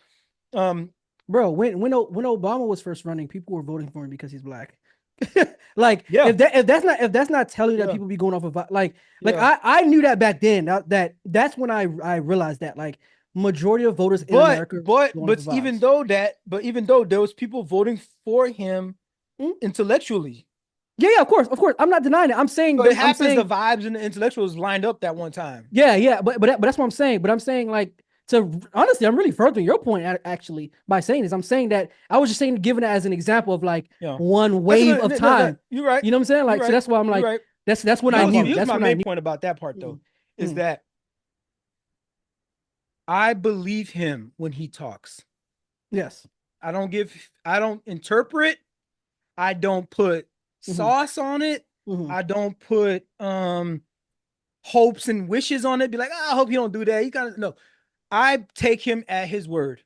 Speaker 2: Um
Speaker 1: Bro, when Obama was first running, people were voting for him because he's black. Like
Speaker 2: yeah,
Speaker 1: if that's not telling you that
Speaker 2: yeah,
Speaker 1: people be going off of like
Speaker 2: yeah.
Speaker 1: I knew that back then. That's when I realized that like majority of voters in
Speaker 2: But
Speaker 1: America
Speaker 2: but
Speaker 1: going off
Speaker 2: but
Speaker 1: of
Speaker 2: even
Speaker 1: vibes.
Speaker 2: though that, but even though there was people voting for him
Speaker 1: Mm.
Speaker 2: intellectually,
Speaker 1: Yeah, yeah, of course. I'm not denying it. I'm saying
Speaker 2: so it
Speaker 1: I'm
Speaker 2: happens the
Speaker 1: saying
Speaker 2: vibes and the intellectuals lined up that one time.
Speaker 1: yeah, yeah, but that's what I'm saying. But I'm saying like to honestly, I'm really furthering your point actually by saying this. I'm saying that I was just saying giving it as an example of like
Speaker 2: Yeah,
Speaker 1: one
Speaker 2: that's
Speaker 1: wave
Speaker 2: a,
Speaker 1: of
Speaker 2: that
Speaker 1: time.
Speaker 2: you're right.
Speaker 1: You know what I'm saying?
Speaker 2: You're
Speaker 1: Like so
Speaker 2: right.
Speaker 1: that's why I'm
Speaker 2: You're
Speaker 1: like
Speaker 2: right.
Speaker 1: that's when I
Speaker 2: Here's
Speaker 1: knew.
Speaker 2: here's
Speaker 1: That's
Speaker 2: my
Speaker 1: when I
Speaker 2: main
Speaker 1: knew.
Speaker 2: point about that part though,
Speaker 1: Mm,
Speaker 2: is
Speaker 1: mm,
Speaker 2: that I believe him when he talks.
Speaker 1: yes.
Speaker 2: I don't interpret. I don't put
Speaker 1: Hmm.
Speaker 2: sauce on it.
Speaker 1: Hmm.
Speaker 2: I don't put hopes and wishes on it. Be like, oh, I hope you don't do that. You gotta no. I take him at his word.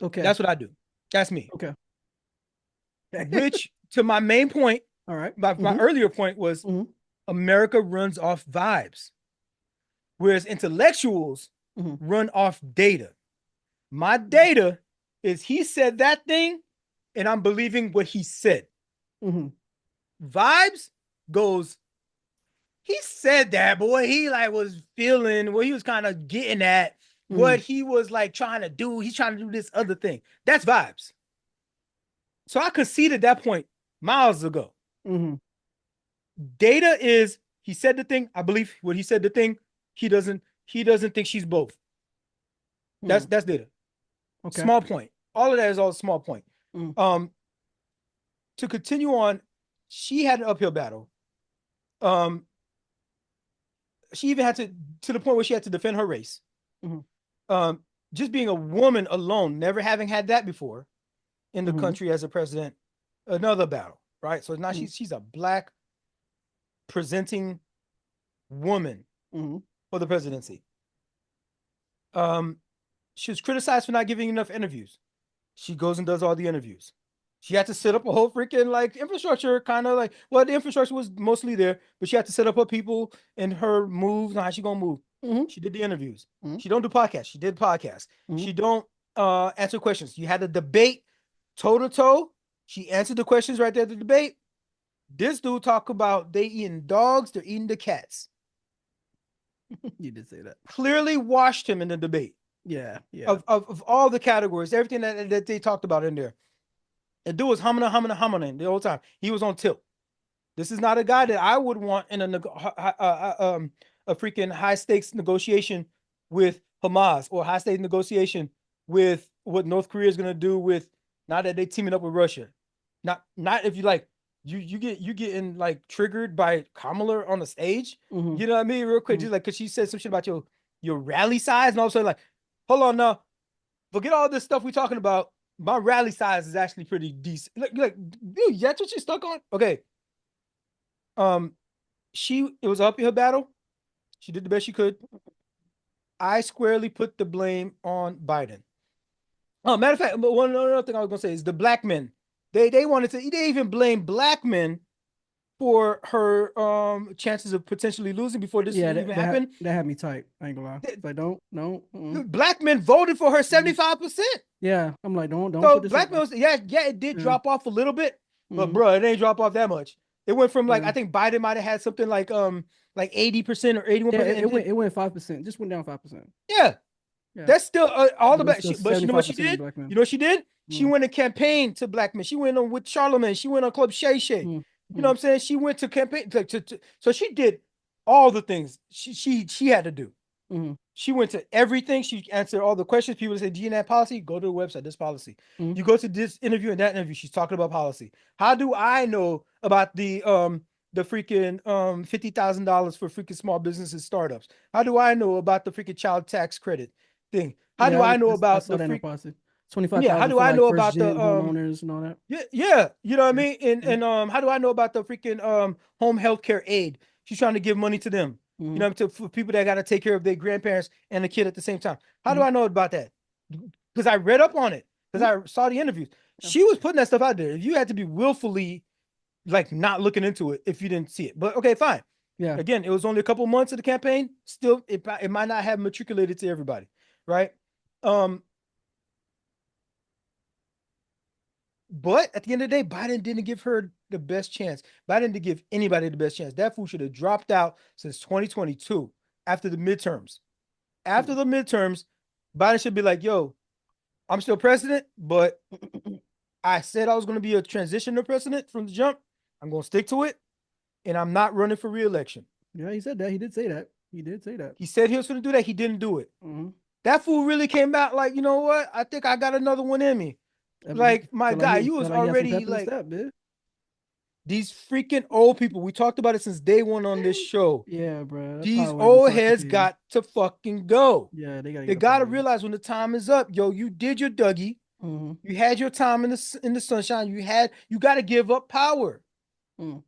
Speaker 1: Okay.
Speaker 2: That's what I do. That's me.
Speaker 1: Okay.
Speaker 2: Which to my main point,
Speaker 1: All right.
Speaker 2: my
Speaker 1: Mm-hmm.
Speaker 2: earlier point was
Speaker 1: Mm-hmm.
Speaker 2: America runs off vibes, whereas intellectuals
Speaker 1: Mm-hmm.
Speaker 2: run off data. My data is he said that thing, and I'm believing what he said.
Speaker 1: Mm-hmm.
Speaker 2: Vibes goes, he said that, boy. He like was feeling what he was kind of getting at,
Speaker 1: Mm-hmm.
Speaker 2: what he was like trying to do. He's trying to do this other thing. That's vibes. So I conceded that point miles ago.
Speaker 1: Mm-hmm.
Speaker 2: Data is he said the thing. I believe what he said the thing. He doesn't think she's both.
Speaker 1: Mm-hmm.
Speaker 2: That's data.
Speaker 1: Okay.
Speaker 2: Small point. All of that is all small point.
Speaker 1: Mm-hmm.
Speaker 2: Um, to continue on, she had an uphill battle. Um, she even had to the point where she had to defend her race.
Speaker 1: Mm-hmm.
Speaker 2: Um, just being a woman alone, never having had that before in the
Speaker 1: Mm-hmm.
Speaker 2: country as a president, another battle, right? So now she's a black presenting woman
Speaker 1: Mm-hmm.
Speaker 2: for the presidency. Um, she was criticized for not giving enough interviews. She goes and does all the interviews. She had to set up a whole freaking like infrastructure, kind of like well, the infrastructure was mostly there, but she had to set up her people and her moves and how she gonna move.
Speaker 1: Mm-hmm.
Speaker 2: She did the interviews.
Speaker 1: Mm-hmm.
Speaker 2: She don't do podcasts. She did podcasts.
Speaker 1: Mm-hmm.
Speaker 2: She don't answer questions. You had a debate toe to toe. She answered the questions right there at the debate. This dude talk about they eating dogs, they're eating the cats.
Speaker 1: You did say that.
Speaker 2: Clearly washed him in the debate
Speaker 1: Yeah. Yeah.
Speaker 2: of all the categories, everything that they talked about in there. The dude was humming the whole time. He was on tilt. This is not a guy that I would want in a freaking high stakes negotiation with Hamas or high stakes negotiation with what North Korea is gonna do with now that they teaming up with Russia. Not if you like you getting like triggered by Kamala on the stage.
Speaker 1: Mm-hmm.
Speaker 2: You know what I mean? Real quick,
Speaker 1: Mm-hmm.
Speaker 2: just like because she said some shit about your rally size, and all of a sudden like, hold on now, forget all this stuff we talking about. my rally size is actually pretty decent. Dude, that's what she's stuck on. Okay. Um, it was an uphill battle. She did the best she could. I squarely put the blame on Biden. Oh, matter of fact, but one other thing I was gonna say is the black men. They wanted to. They even blame black men for her chances of potentially losing before this
Speaker 1: Yeah,
Speaker 2: even happened.
Speaker 1: that had me tight. I ain't gonna lie. It's like don't no.
Speaker 2: Black men voted for her
Speaker 1: Mm-mm.
Speaker 2: 75%.
Speaker 1: Yeah, I'm like don't
Speaker 2: So
Speaker 1: put this on
Speaker 2: black
Speaker 1: me.
Speaker 2: men was, yeah, it did
Speaker 1: Yeah.
Speaker 2: drop off a little bit, but
Speaker 1: Mm-hmm.
Speaker 2: bro, it ain't drop off that much. It went from like
Speaker 1: Yeah.
Speaker 2: I think Biden might have had something like 80% or
Speaker 1: Yeah,
Speaker 2: 81%, and
Speaker 1: it went 5%. Just went down 5%.
Speaker 2: yeah,
Speaker 1: Yeah.
Speaker 2: that's still all
Speaker 1: But
Speaker 2: the
Speaker 1: it was
Speaker 2: black.
Speaker 1: still
Speaker 2: But you know what she
Speaker 1: 75% in
Speaker 2: did?
Speaker 1: black men.
Speaker 2: You know what she did? She
Speaker 1: Mm,
Speaker 2: went and campaigned to black men. She went on with Charlemagne. She went on Club Shay Shay.
Speaker 1: mm,
Speaker 2: You know what
Speaker 1: mm,
Speaker 2: I'm saying? She went to campaign so she did all the things she had to do.
Speaker 1: mm,
Speaker 2: She went to everything. She answered all the questions. People say, "Do you have policy?" Go to the website. This policy.
Speaker 1: mm.
Speaker 2: You go to this interview and that interview. She's talking about policy. How do I know about the freaking $50,000 for freaking small businesses startups? How do I know about the freaking child tax credit thing? How do
Speaker 1: Yeah,
Speaker 2: I know
Speaker 1: I
Speaker 2: about
Speaker 1: saw
Speaker 2: the
Speaker 1: that in her
Speaker 2: freak?
Speaker 1: policy.
Speaker 2: Yeah. How
Speaker 1: 25,000
Speaker 2: do
Speaker 1: for
Speaker 2: I
Speaker 1: like
Speaker 2: know
Speaker 1: first
Speaker 2: about
Speaker 1: gen
Speaker 2: the
Speaker 1: homeowners and all that.
Speaker 2: yeah, you know what I
Speaker 1: Yeah.
Speaker 2: mean? And how do I know about the freaking home health care aid? She's trying to give money to them. You
Speaker 1: Mm-hmm.
Speaker 2: know, for people that got to take care of their grandparents and the kid at the same time. How do
Speaker 1: Mm-hmm.
Speaker 2: I know about that? Because I read up on it. Because
Speaker 1: Mm-hmm.
Speaker 2: I saw the interviews.
Speaker 1: Yeah.
Speaker 2: She was putting that stuff out there. You had to be willfully like not looking into it if you didn't see it. But okay, fine.
Speaker 1: Yeah.
Speaker 2: Again, it was only a couple months of the campaign. Still, it might not have matriculated to everybody, right? Um, But at the end of the day, Biden didn't give her the best chance. Biden didn't give anybody the best chance. That fool should have dropped out since 2022 after the midterms. After
Speaker 1: Mm.
Speaker 2: the midterms, Biden should be like, yo, I'm still president, but I said I was going to be a transitional president from the jump. I'm going to stick to it, and I'm not running for reelection.
Speaker 1: Yeah, he said that. He did say that. He did say that.
Speaker 2: He said he was going to do that. He didn't do it.
Speaker 1: Mm-hmm.
Speaker 2: That fool really came out like, you know what? I think I got another one in me.
Speaker 1: He
Speaker 2: Like, my
Speaker 1: felt like
Speaker 2: guy, you was
Speaker 1: felt like he had some
Speaker 2: already
Speaker 1: pep in his
Speaker 2: like,
Speaker 1: step, man.
Speaker 2: these freaking old people, we talked about it since day one on this show.
Speaker 1: Yeah, bro. That
Speaker 2: These
Speaker 1: power is
Speaker 2: old heads
Speaker 1: intoxicating.
Speaker 2: got to fucking go.
Speaker 1: Yeah, they gotta
Speaker 2: They
Speaker 1: get up out
Speaker 2: got
Speaker 1: of
Speaker 2: to
Speaker 1: here.
Speaker 2: realize when the time is up, yo, you did your Dougie.
Speaker 1: Mm-hmm.
Speaker 2: You had your time in the sunshine. You got to give up power.
Speaker 1: Mm,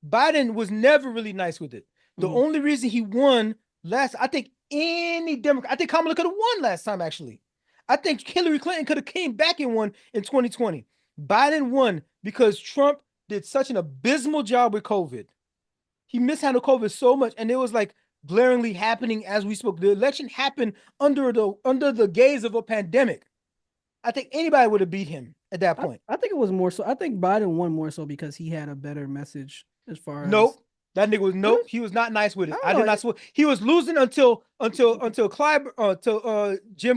Speaker 2: Biden was never really nice with it. The
Speaker 1: mm,
Speaker 2: only reason he won last, I think I think Kamala could have won last time actually. I think Hillary Clinton could have came back and won in 2020. Biden won because Trump did such an abysmal job with COVID. He mishandled COVID so much, and it was like glaringly happening as we spoke. The election happened under the gaze of a pandemic. I think anybody would have beat him at that point.
Speaker 1: I think it was more so. I think Biden won more so because he had a better message as far as
Speaker 2: Nope. That nigga was
Speaker 1: really.
Speaker 2: nope. He was not nice with
Speaker 1: I
Speaker 2: it.
Speaker 1: don't
Speaker 2: I
Speaker 1: know.
Speaker 2: did not swear. He was losing until Jim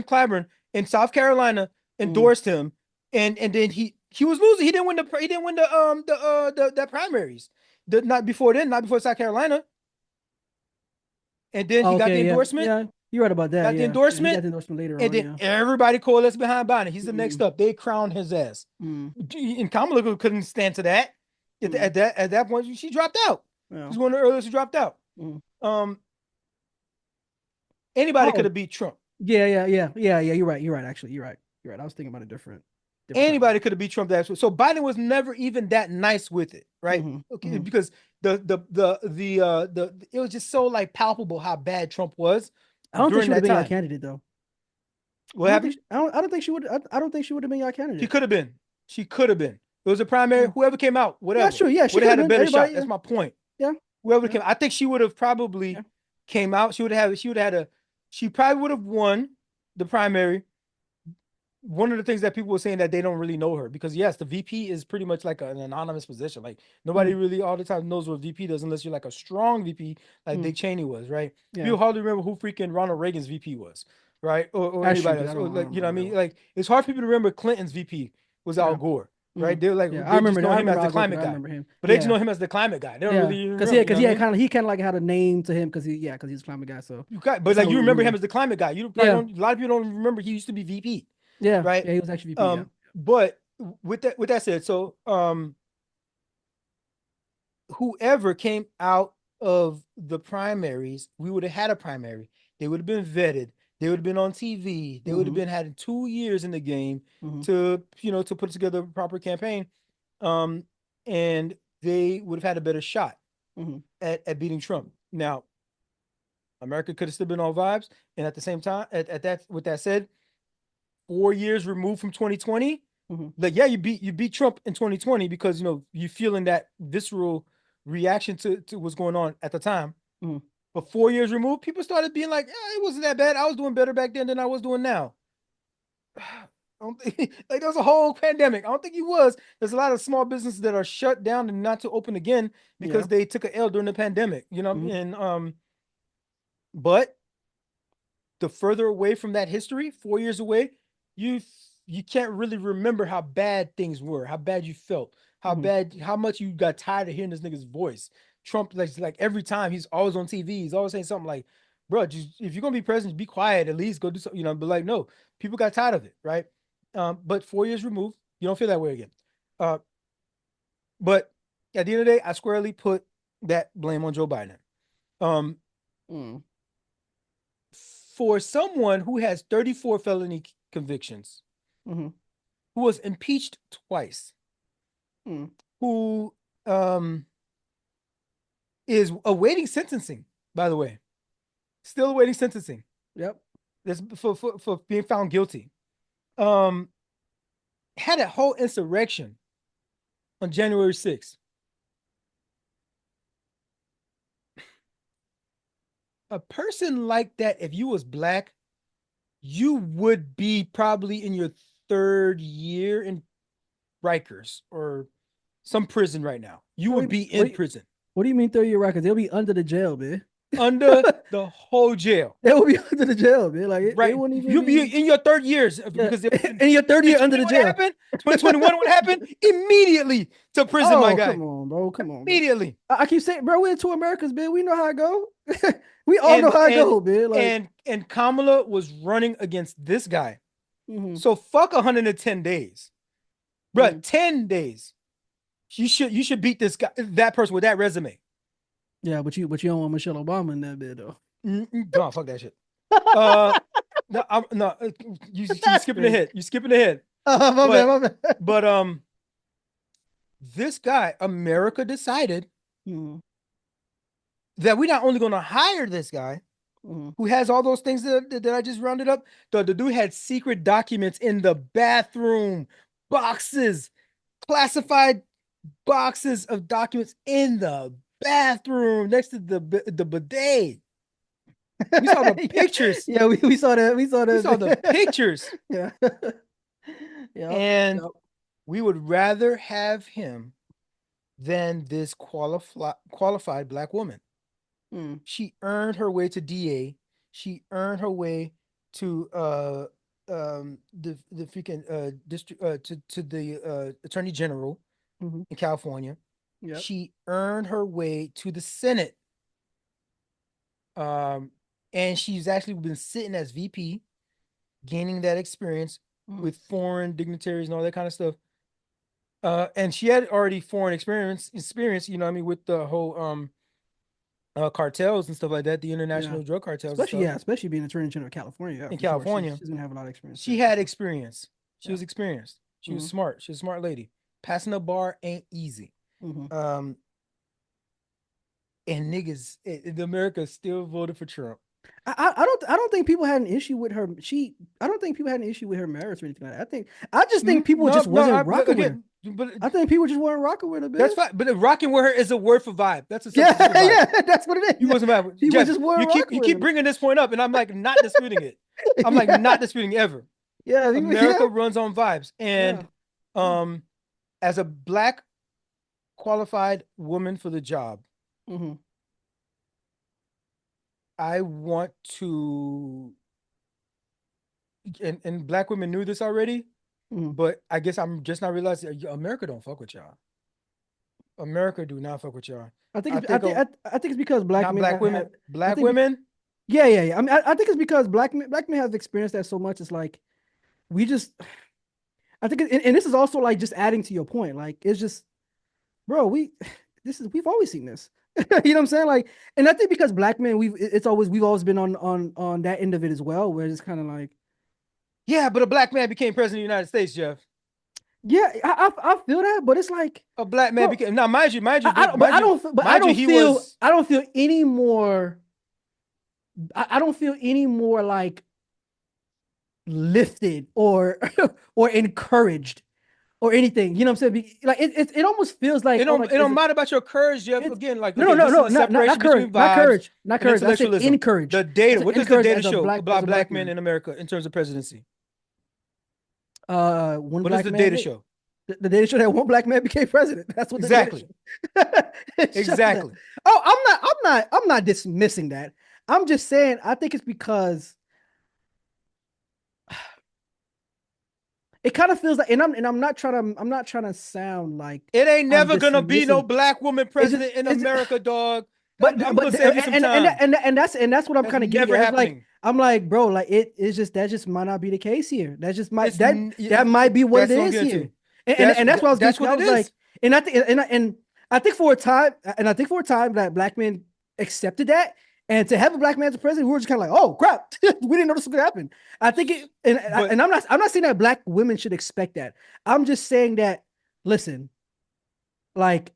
Speaker 2: Clyburn in South Carolina
Speaker 1: Mm,
Speaker 2: endorsed him, and then he was losing. He didn't win the primaries. Not before then, not before South Carolina, and then he
Speaker 1: oh,
Speaker 2: got the
Speaker 1: okay, yeah,
Speaker 2: endorsement.
Speaker 1: yeah, you're right about that.
Speaker 2: Got the
Speaker 1: Yeah, he got
Speaker 2: endorsement,
Speaker 1: the endorsement later
Speaker 2: and
Speaker 1: on.
Speaker 2: then
Speaker 1: Yeah.
Speaker 2: everybody coalesced behind Biden. He's the next
Speaker 1: Mm,
Speaker 2: up. They crowned his ass.
Speaker 1: mm,
Speaker 2: And Kamala couldn't stand to that.
Speaker 1: mm,
Speaker 2: At that point, she dropped out.
Speaker 1: yeah.
Speaker 2: She's one of the earliest who dropped out.
Speaker 1: Mm.
Speaker 2: Um, Anybody could
Speaker 1: Oh,
Speaker 2: have beat Trump.
Speaker 1: yeah. You're right. You're right. Actually, you're right. You're right. I was thinking about a different time.
Speaker 2: Anybody could have beat Trump. That so Biden was never even that nice with it, right?
Speaker 1: Mm-hmm,
Speaker 2: Okay,
Speaker 1: mm-hmm.
Speaker 2: because the it was just so like palpable how bad Trump was
Speaker 1: I don't think
Speaker 2: during
Speaker 1: she would have
Speaker 2: that
Speaker 1: been your
Speaker 2: time.
Speaker 1: candidate though.
Speaker 2: What happened?
Speaker 1: I don't think she would. I don't think she would have been your
Speaker 2: She
Speaker 1: candidate.
Speaker 2: could have been. She could have been. It was a primary.
Speaker 1: Yeah,
Speaker 2: Whoever came out,
Speaker 1: yeah, that's
Speaker 2: whatever,
Speaker 1: true. Yeah, she
Speaker 2: would
Speaker 1: could
Speaker 2: have
Speaker 1: have
Speaker 2: had a
Speaker 1: been.
Speaker 2: better
Speaker 1: Everybody.
Speaker 2: shot.
Speaker 1: Yeah,
Speaker 2: That's my point.
Speaker 1: yeah,
Speaker 2: Whoever
Speaker 1: yeah,
Speaker 2: came, I think she would have probably
Speaker 1: yeah.
Speaker 2: came out. She would have had a. She probably would have won the primary. One of the things that people were saying that they don't really know her because yes, the VP is pretty much like an anonymous position. Like nobody
Speaker 1: Mm,
Speaker 2: really all the time knows what VP does unless you're like a strong VP like
Speaker 1: mm,
Speaker 2: Dick Cheney was, right?
Speaker 1: yeah.
Speaker 2: People hardly remember who freaking Ronald Reagan's VP was, right? Or
Speaker 1: That's true
Speaker 2: anybody
Speaker 1: because
Speaker 2: else. Or
Speaker 1: I
Speaker 2: like
Speaker 1: don't
Speaker 2: you know what I
Speaker 1: remember that
Speaker 2: mean?
Speaker 1: one.
Speaker 2: Like it's hard for people to remember Clinton's VP was Al
Speaker 1: Yeah.
Speaker 2: Gore, right?
Speaker 1: Mm. Yeah, I
Speaker 2: They just
Speaker 1: remember that.
Speaker 2: know
Speaker 1: I
Speaker 2: him as
Speaker 1: remember
Speaker 2: the
Speaker 1: Al Gore.
Speaker 2: climate
Speaker 1: I
Speaker 2: guy.
Speaker 1: remember him.
Speaker 2: But they just
Speaker 1: Yeah,
Speaker 2: know him as the climate guy. They don't
Speaker 1: yeah.
Speaker 2: really
Speaker 1: Because
Speaker 2: remember, you know what I mean?
Speaker 1: he kind of like had a name to him because because he's a climate guy. So
Speaker 2: But
Speaker 1: that's
Speaker 2: like
Speaker 1: how we
Speaker 2: you remember him
Speaker 1: remember.
Speaker 2: as the climate guy. You probably
Speaker 1: Yeah,
Speaker 2: don't a lot of people don't remember he used to be VP, right?
Speaker 1: yeah. He was actually VP. Yeah.
Speaker 2: But with that said, so whoever came out of the primaries, we would have had a primary. They would have been vetted. They would have been on TV. They would have
Speaker 1: Mm-hmm.
Speaker 2: been had 2 years in the game
Speaker 1: Mm-hmm.
Speaker 2: to, to put together a proper campaign. Um, and they would have had a better shot
Speaker 1: Mm-hmm.
Speaker 2: at beating Trump. Now, America could have still been on vibes. And at the same time, at that, with that said, 4 years removed from 2020,
Speaker 1: Mm-hmm.
Speaker 2: like, yeah, you beat Trump in 2020 because you feeling that visceral reaction to what's going on at the time.
Speaker 1: Mm-hmm.
Speaker 2: But 4 years removed, people started being like, it wasn't that bad. I was doing better back then than I was doing now. I don't think like there was a whole pandemic. I don't think he was. There's a lot of small businesses that are shut down and not to open again
Speaker 1: Yeah.
Speaker 2: because they took an L during the pandemic.
Speaker 1: Mm-hmm.
Speaker 2: And but the further away from that history, 4 years away, you you can't really remember how bad things were, how bad you felt,
Speaker 1: Mm-hmm.
Speaker 2: how much you got tired of hearing this nigga's voice. Trump, like every time he's always on TV, he's always saying something like, "Bro, just, if you're gonna be president, be quiet. At least go do something." But like, no, people got tired of it, right? But 4 years removed, you don't feel that way again. Uh, but at the end of the day, I squarely put that blame on Joe Biden. Um,
Speaker 1: Mm-hmm.
Speaker 2: for someone who has 34 felony convictions,
Speaker 1: Mm-hmm.
Speaker 2: who was impeached twice,
Speaker 1: Mm-hmm.
Speaker 2: who um, is awaiting sentencing, by the way, still awaiting sentencing.
Speaker 1: Yep.
Speaker 2: That's for being found guilty. Um, had a whole insurrection on January 6th. A person like that, if you was black, you would be probably in your third year in Rikers or some prison right now. You
Speaker 1: What
Speaker 2: would
Speaker 1: do you,
Speaker 2: be
Speaker 1: what
Speaker 2: in
Speaker 1: do you,
Speaker 2: prison
Speaker 1: what do you mean 30-year records? They'll be under the jail, man.
Speaker 2: under the whole jail.
Speaker 1: They will be under the jail, man. Like it
Speaker 2: Right.
Speaker 1: wouldn't even
Speaker 2: You'll be
Speaker 1: be.
Speaker 2: in your third years
Speaker 1: Yeah,
Speaker 2: because it was in
Speaker 1: in your third year under
Speaker 2: 2020
Speaker 1: the
Speaker 2: what
Speaker 1: jail.
Speaker 2: happened? 2021 what happened? Immediately to prison, my
Speaker 1: Oh,
Speaker 2: guy.
Speaker 1: come on, bro. Come on, bro.
Speaker 2: Immediately.
Speaker 1: I keep saying, bro, we're in two Americas, man. We know how it go. We all know
Speaker 2: And
Speaker 1: how it
Speaker 2: and
Speaker 1: go, man. Like,
Speaker 2: and Kamala was running against this guy.
Speaker 1: mm-hmm,
Speaker 2: So fuck 110 days. Bro,
Speaker 1: mm-hmm.
Speaker 2: 10 days. You should beat this guy, that person with that resume.
Speaker 1: Yeah, but you don't want Michelle Obama in that bit though.
Speaker 2: No, fuck that shit. Uh no, no, you
Speaker 1: That's
Speaker 2: skipping
Speaker 1: crazy.
Speaker 2: ahead. You skipping ahead.
Speaker 1: My bad,
Speaker 2: But
Speaker 1: my bad.
Speaker 2: but this guy, America decided
Speaker 1: Mm-hmm,
Speaker 2: that we're not only going to hire this guy
Speaker 1: mm-hmm.
Speaker 2: who has all those things that I just rounded up. The dude had secret documents in the bathroom, boxes, classified boxes of documents in the bathroom next to the bidet. We saw the
Speaker 1: Yeah,
Speaker 2: pictures.
Speaker 1: yeah, we saw that. We saw
Speaker 2: We saw the
Speaker 1: that.
Speaker 2: pictures,
Speaker 1: Yeah. Yep.
Speaker 2: and
Speaker 1: Yep.
Speaker 2: we would rather have him than this qualified black woman.
Speaker 1: Mm,
Speaker 2: She earned her way to DA. She earned her way to the freaking district to the attorney general
Speaker 1: mm-hmm.
Speaker 2: in California.
Speaker 1: Yep.
Speaker 2: She earned her way to the Senate. Um and she's actually been sitting as VP, gaining that experience
Speaker 1: Mm,
Speaker 2: with foreign dignitaries and all that kind of stuff. And she had already foreign experience, what I mean, with the whole cartels and stuff like that, the
Speaker 1: yeah.
Speaker 2: international drug cartels and
Speaker 1: Especially,
Speaker 2: stuff
Speaker 1: yeah, especially being Attorney General of California. Yeah,
Speaker 2: in
Speaker 1: for sure.
Speaker 2: California.
Speaker 1: She's gonna have a lot of experience
Speaker 2: She
Speaker 1: there for
Speaker 2: had
Speaker 1: sure.
Speaker 2: experience. She
Speaker 1: Yeah.
Speaker 2: was experienced. She was
Speaker 1: Mm-hmm.
Speaker 2: smart. She's a smart lady. Passing the bar ain't easy.
Speaker 1: Mm-hmm.
Speaker 2: Um, and niggas in America still voted for Trump.
Speaker 1: I don't think people had an issue with her. I don't think people had an issue with her merits or anything like that. I just think people
Speaker 2: No,
Speaker 1: just
Speaker 2: no.
Speaker 1: wasn't rocking with her.
Speaker 2: Again, but
Speaker 1: I think people just weren't rocking with her, man.
Speaker 2: that's fine. But rocking with her is a word for vibe. That's a
Speaker 1: Yeah,
Speaker 2: substitute for vibe.
Speaker 1: yeah, that's what it is.
Speaker 2: You
Speaker 1: Yeah.
Speaker 2: wasn't vibe.
Speaker 1: People
Speaker 2: Jeff,
Speaker 1: just
Speaker 2: you
Speaker 1: weren't
Speaker 2: keep
Speaker 1: rocking
Speaker 2: you
Speaker 1: with
Speaker 2: keep
Speaker 1: her.
Speaker 2: bringing this point up, and I'm like not disputing it. I'm like
Speaker 1: Yeah,
Speaker 2: not disputing ever.
Speaker 1: yeah, yeah,
Speaker 2: America runs on vibes,
Speaker 1: yeah.
Speaker 2: and um, as a black qualified woman for the job,
Speaker 1: Mm-hmm,
Speaker 2: I want to, and black women knew this already,
Speaker 1: mm-hmm.
Speaker 2: but I guess I'm just not realizing America don't fuck with y'all. America do not fuck with y'all.
Speaker 1: I think
Speaker 2: I
Speaker 1: it's I
Speaker 2: think
Speaker 1: think
Speaker 2: of
Speaker 1: I think it's because black
Speaker 2: not
Speaker 1: men
Speaker 2: black
Speaker 1: have
Speaker 2: women,
Speaker 1: had. I
Speaker 2: black
Speaker 1: think
Speaker 2: women.
Speaker 1: yeah, yeah, yeah. I mean, I think it's because black men have experienced that so much. It's like we just. I think, and this is also like just adding to your point. Like it's just, bro, we've always seen this. You know what I'm saying? Like, and I think because black men, we've always been on that end of it as well, where it's kind of like,
Speaker 2: Yeah, but a black man became president of the United States, Jeff.
Speaker 1: yeah, I feel that, but it's like,
Speaker 2: A black man
Speaker 1: bro,
Speaker 2: became now,
Speaker 1: but
Speaker 2: he was
Speaker 1: I don't feel any more. I don't feel any more like lifted or or encouraged or anything. You know what I'm saying? Like it almost feels like, oh, like
Speaker 2: it
Speaker 1: is
Speaker 2: don't
Speaker 1: it?
Speaker 2: matter about your courage, Jeff.
Speaker 1: It's
Speaker 2: Again, like
Speaker 1: no, no,
Speaker 2: okay,
Speaker 1: no,
Speaker 2: this is
Speaker 1: no,
Speaker 2: a
Speaker 1: not
Speaker 2: separation
Speaker 1: courage,
Speaker 2: between vibes
Speaker 1: not
Speaker 2: and
Speaker 1: courage. I said
Speaker 2: intellectualism.
Speaker 1: encourage.
Speaker 2: The
Speaker 1: I
Speaker 2: data,
Speaker 1: said
Speaker 2: what does the
Speaker 1: encourage
Speaker 2: data
Speaker 1: as
Speaker 2: show
Speaker 1: as
Speaker 2: about
Speaker 1: a
Speaker 2: black
Speaker 1: black
Speaker 2: men
Speaker 1: man.
Speaker 2: in America in terms of presidency?
Speaker 1: One
Speaker 2: What does
Speaker 1: black
Speaker 2: the
Speaker 1: man.
Speaker 2: data show?
Speaker 1: The data show that one black man became president. That's what the data
Speaker 2: Exactly.
Speaker 1: show. It shows that.
Speaker 2: Exactly.
Speaker 1: Oh, I'm not dismissing that. I'm just saying I think it's because it kind of feels like, and I'm not trying to sound like
Speaker 2: It ain't
Speaker 1: I'm
Speaker 2: never gonna be no
Speaker 1: dismissing.
Speaker 2: black woman
Speaker 1: It's just
Speaker 2: president in
Speaker 1: it's
Speaker 2: America, dog.
Speaker 1: but
Speaker 2: I'm gonna save you some time.
Speaker 1: and that's what I'm
Speaker 2: That's
Speaker 1: kind of getting
Speaker 2: never
Speaker 1: at. It's like
Speaker 2: happening.
Speaker 1: I'm like, bro, like it's just that just might not be the case here. That just might
Speaker 2: It's
Speaker 1: that might be what it
Speaker 2: that's what I'm
Speaker 1: is
Speaker 2: getting
Speaker 1: here.
Speaker 2: to. That's
Speaker 1: And that's what I was getting
Speaker 2: that's
Speaker 1: to.
Speaker 2: what
Speaker 1: I
Speaker 2: it
Speaker 1: was like,
Speaker 2: is.
Speaker 1: and I think for a time, that black men accepted that, and to have a black man as president, we were just kind of like, oh crap, we didn't know this was gonna happen. I think it,
Speaker 2: But
Speaker 1: and I'm not saying that black women should expect that. I'm just saying that, listen, like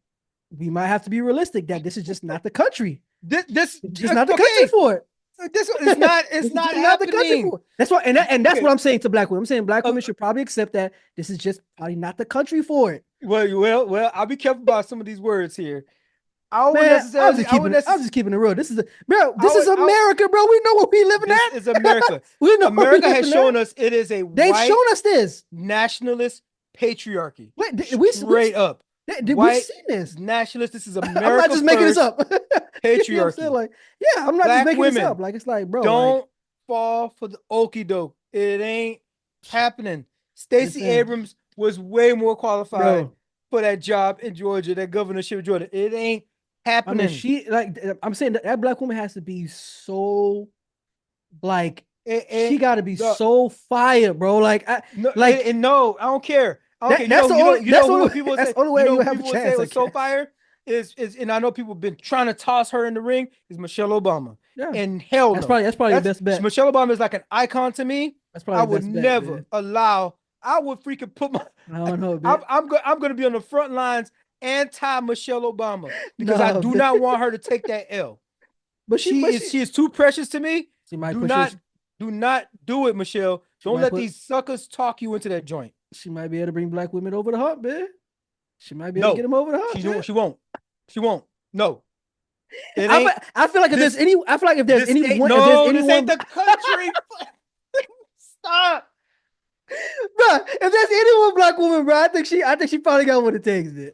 Speaker 1: we might have to be realistic that this is just not the country.
Speaker 2: this
Speaker 1: It's just not the country
Speaker 2: okay.
Speaker 1: for it.
Speaker 2: This is
Speaker 1: This is
Speaker 2: not
Speaker 1: just not the country
Speaker 2: happening.
Speaker 1: for it. That's why, and that's what
Speaker 2: Okay.
Speaker 1: I'm saying to black women. I'm saying black
Speaker 2: Uh,
Speaker 1: women should probably accept that this is just probably not the country for it.
Speaker 2: well. I'll be careful about some of these words here.
Speaker 1: Man,
Speaker 2: I would
Speaker 1: I'm just
Speaker 2: necessarily,
Speaker 1: keeping it real. This is
Speaker 2: I would,
Speaker 1: America, bro. We know what we living
Speaker 2: this is
Speaker 1: at.
Speaker 2: America.
Speaker 1: We know what we
Speaker 2: America has
Speaker 1: living at.
Speaker 2: shown us it is a
Speaker 1: They've shown
Speaker 2: white
Speaker 1: us this.
Speaker 2: nationalist patriarchy.
Speaker 1: Wait,
Speaker 2: Straight up.
Speaker 1: we've
Speaker 2: White
Speaker 1: seen this.
Speaker 2: nationalist. This is
Speaker 1: I'm not
Speaker 2: America
Speaker 1: just making this
Speaker 2: first
Speaker 1: up. You know what I'm saying?
Speaker 2: patriarchy.
Speaker 1: Like, yeah, I'm not just
Speaker 2: Black
Speaker 1: making this up.
Speaker 2: women,
Speaker 1: Like, it's like, bro, like,
Speaker 2: don't fall for the okie doke. It ain't happening.
Speaker 1: I'm just
Speaker 2: Stacey
Speaker 1: saying,
Speaker 2: Abrams was way more qualified
Speaker 1: bro.
Speaker 2: for that job in Georgia, that governorship of Georgia. It ain't
Speaker 1: I mean,
Speaker 2: happening.
Speaker 1: I'm saying that black woman has to be so like
Speaker 2: It
Speaker 1: she
Speaker 2: ain't
Speaker 1: got to be
Speaker 2: the
Speaker 1: so fire, bro.
Speaker 2: no,
Speaker 1: Like
Speaker 2: no, I don't care. I don't care. You
Speaker 1: that's
Speaker 2: know
Speaker 1: the
Speaker 2: who
Speaker 1: only
Speaker 2: people would
Speaker 1: that's
Speaker 2: say,
Speaker 1: the only way you have a
Speaker 2: people would say
Speaker 1: chance, I
Speaker 2: was so
Speaker 1: guess.
Speaker 2: fire and I know people have been trying to toss her in the ring is Michelle Obama.
Speaker 1: Yeah,
Speaker 2: And hell no.
Speaker 1: that's probably your
Speaker 2: That's
Speaker 1: best bet.
Speaker 2: Michelle Obama is like an icon to me.
Speaker 1: That's probably
Speaker 2: I
Speaker 1: your
Speaker 2: would
Speaker 1: best bet,
Speaker 2: never
Speaker 1: man.
Speaker 2: allow, I would freaking put my
Speaker 1: I don't know, man.
Speaker 2: I'm gonna be on the front lines anti Michelle Obama because I
Speaker 1: No,
Speaker 2: do
Speaker 1: man.
Speaker 2: not want her to take that L.
Speaker 1: But she
Speaker 2: She is too precious to me.
Speaker 1: she might
Speaker 2: Do
Speaker 1: push her.
Speaker 2: not do not do it, Michelle.
Speaker 1: She
Speaker 2: Don't
Speaker 1: might
Speaker 2: let
Speaker 1: put.
Speaker 2: these suckers talk you into that joint.
Speaker 1: She might be able to bring black women over the hump, man. She might be able to get
Speaker 2: No,
Speaker 1: them over the hump, man.
Speaker 2: she won't. She won't. No, it ain't
Speaker 1: I feel like if there's
Speaker 2: this.
Speaker 1: any, I feel like
Speaker 2: This ain't
Speaker 1: if there's
Speaker 2: no. This ain't
Speaker 1: anyone,
Speaker 2: the country. Stop.
Speaker 1: bro, if there's anyone black woman, bro, I think she probably got what it takes, man.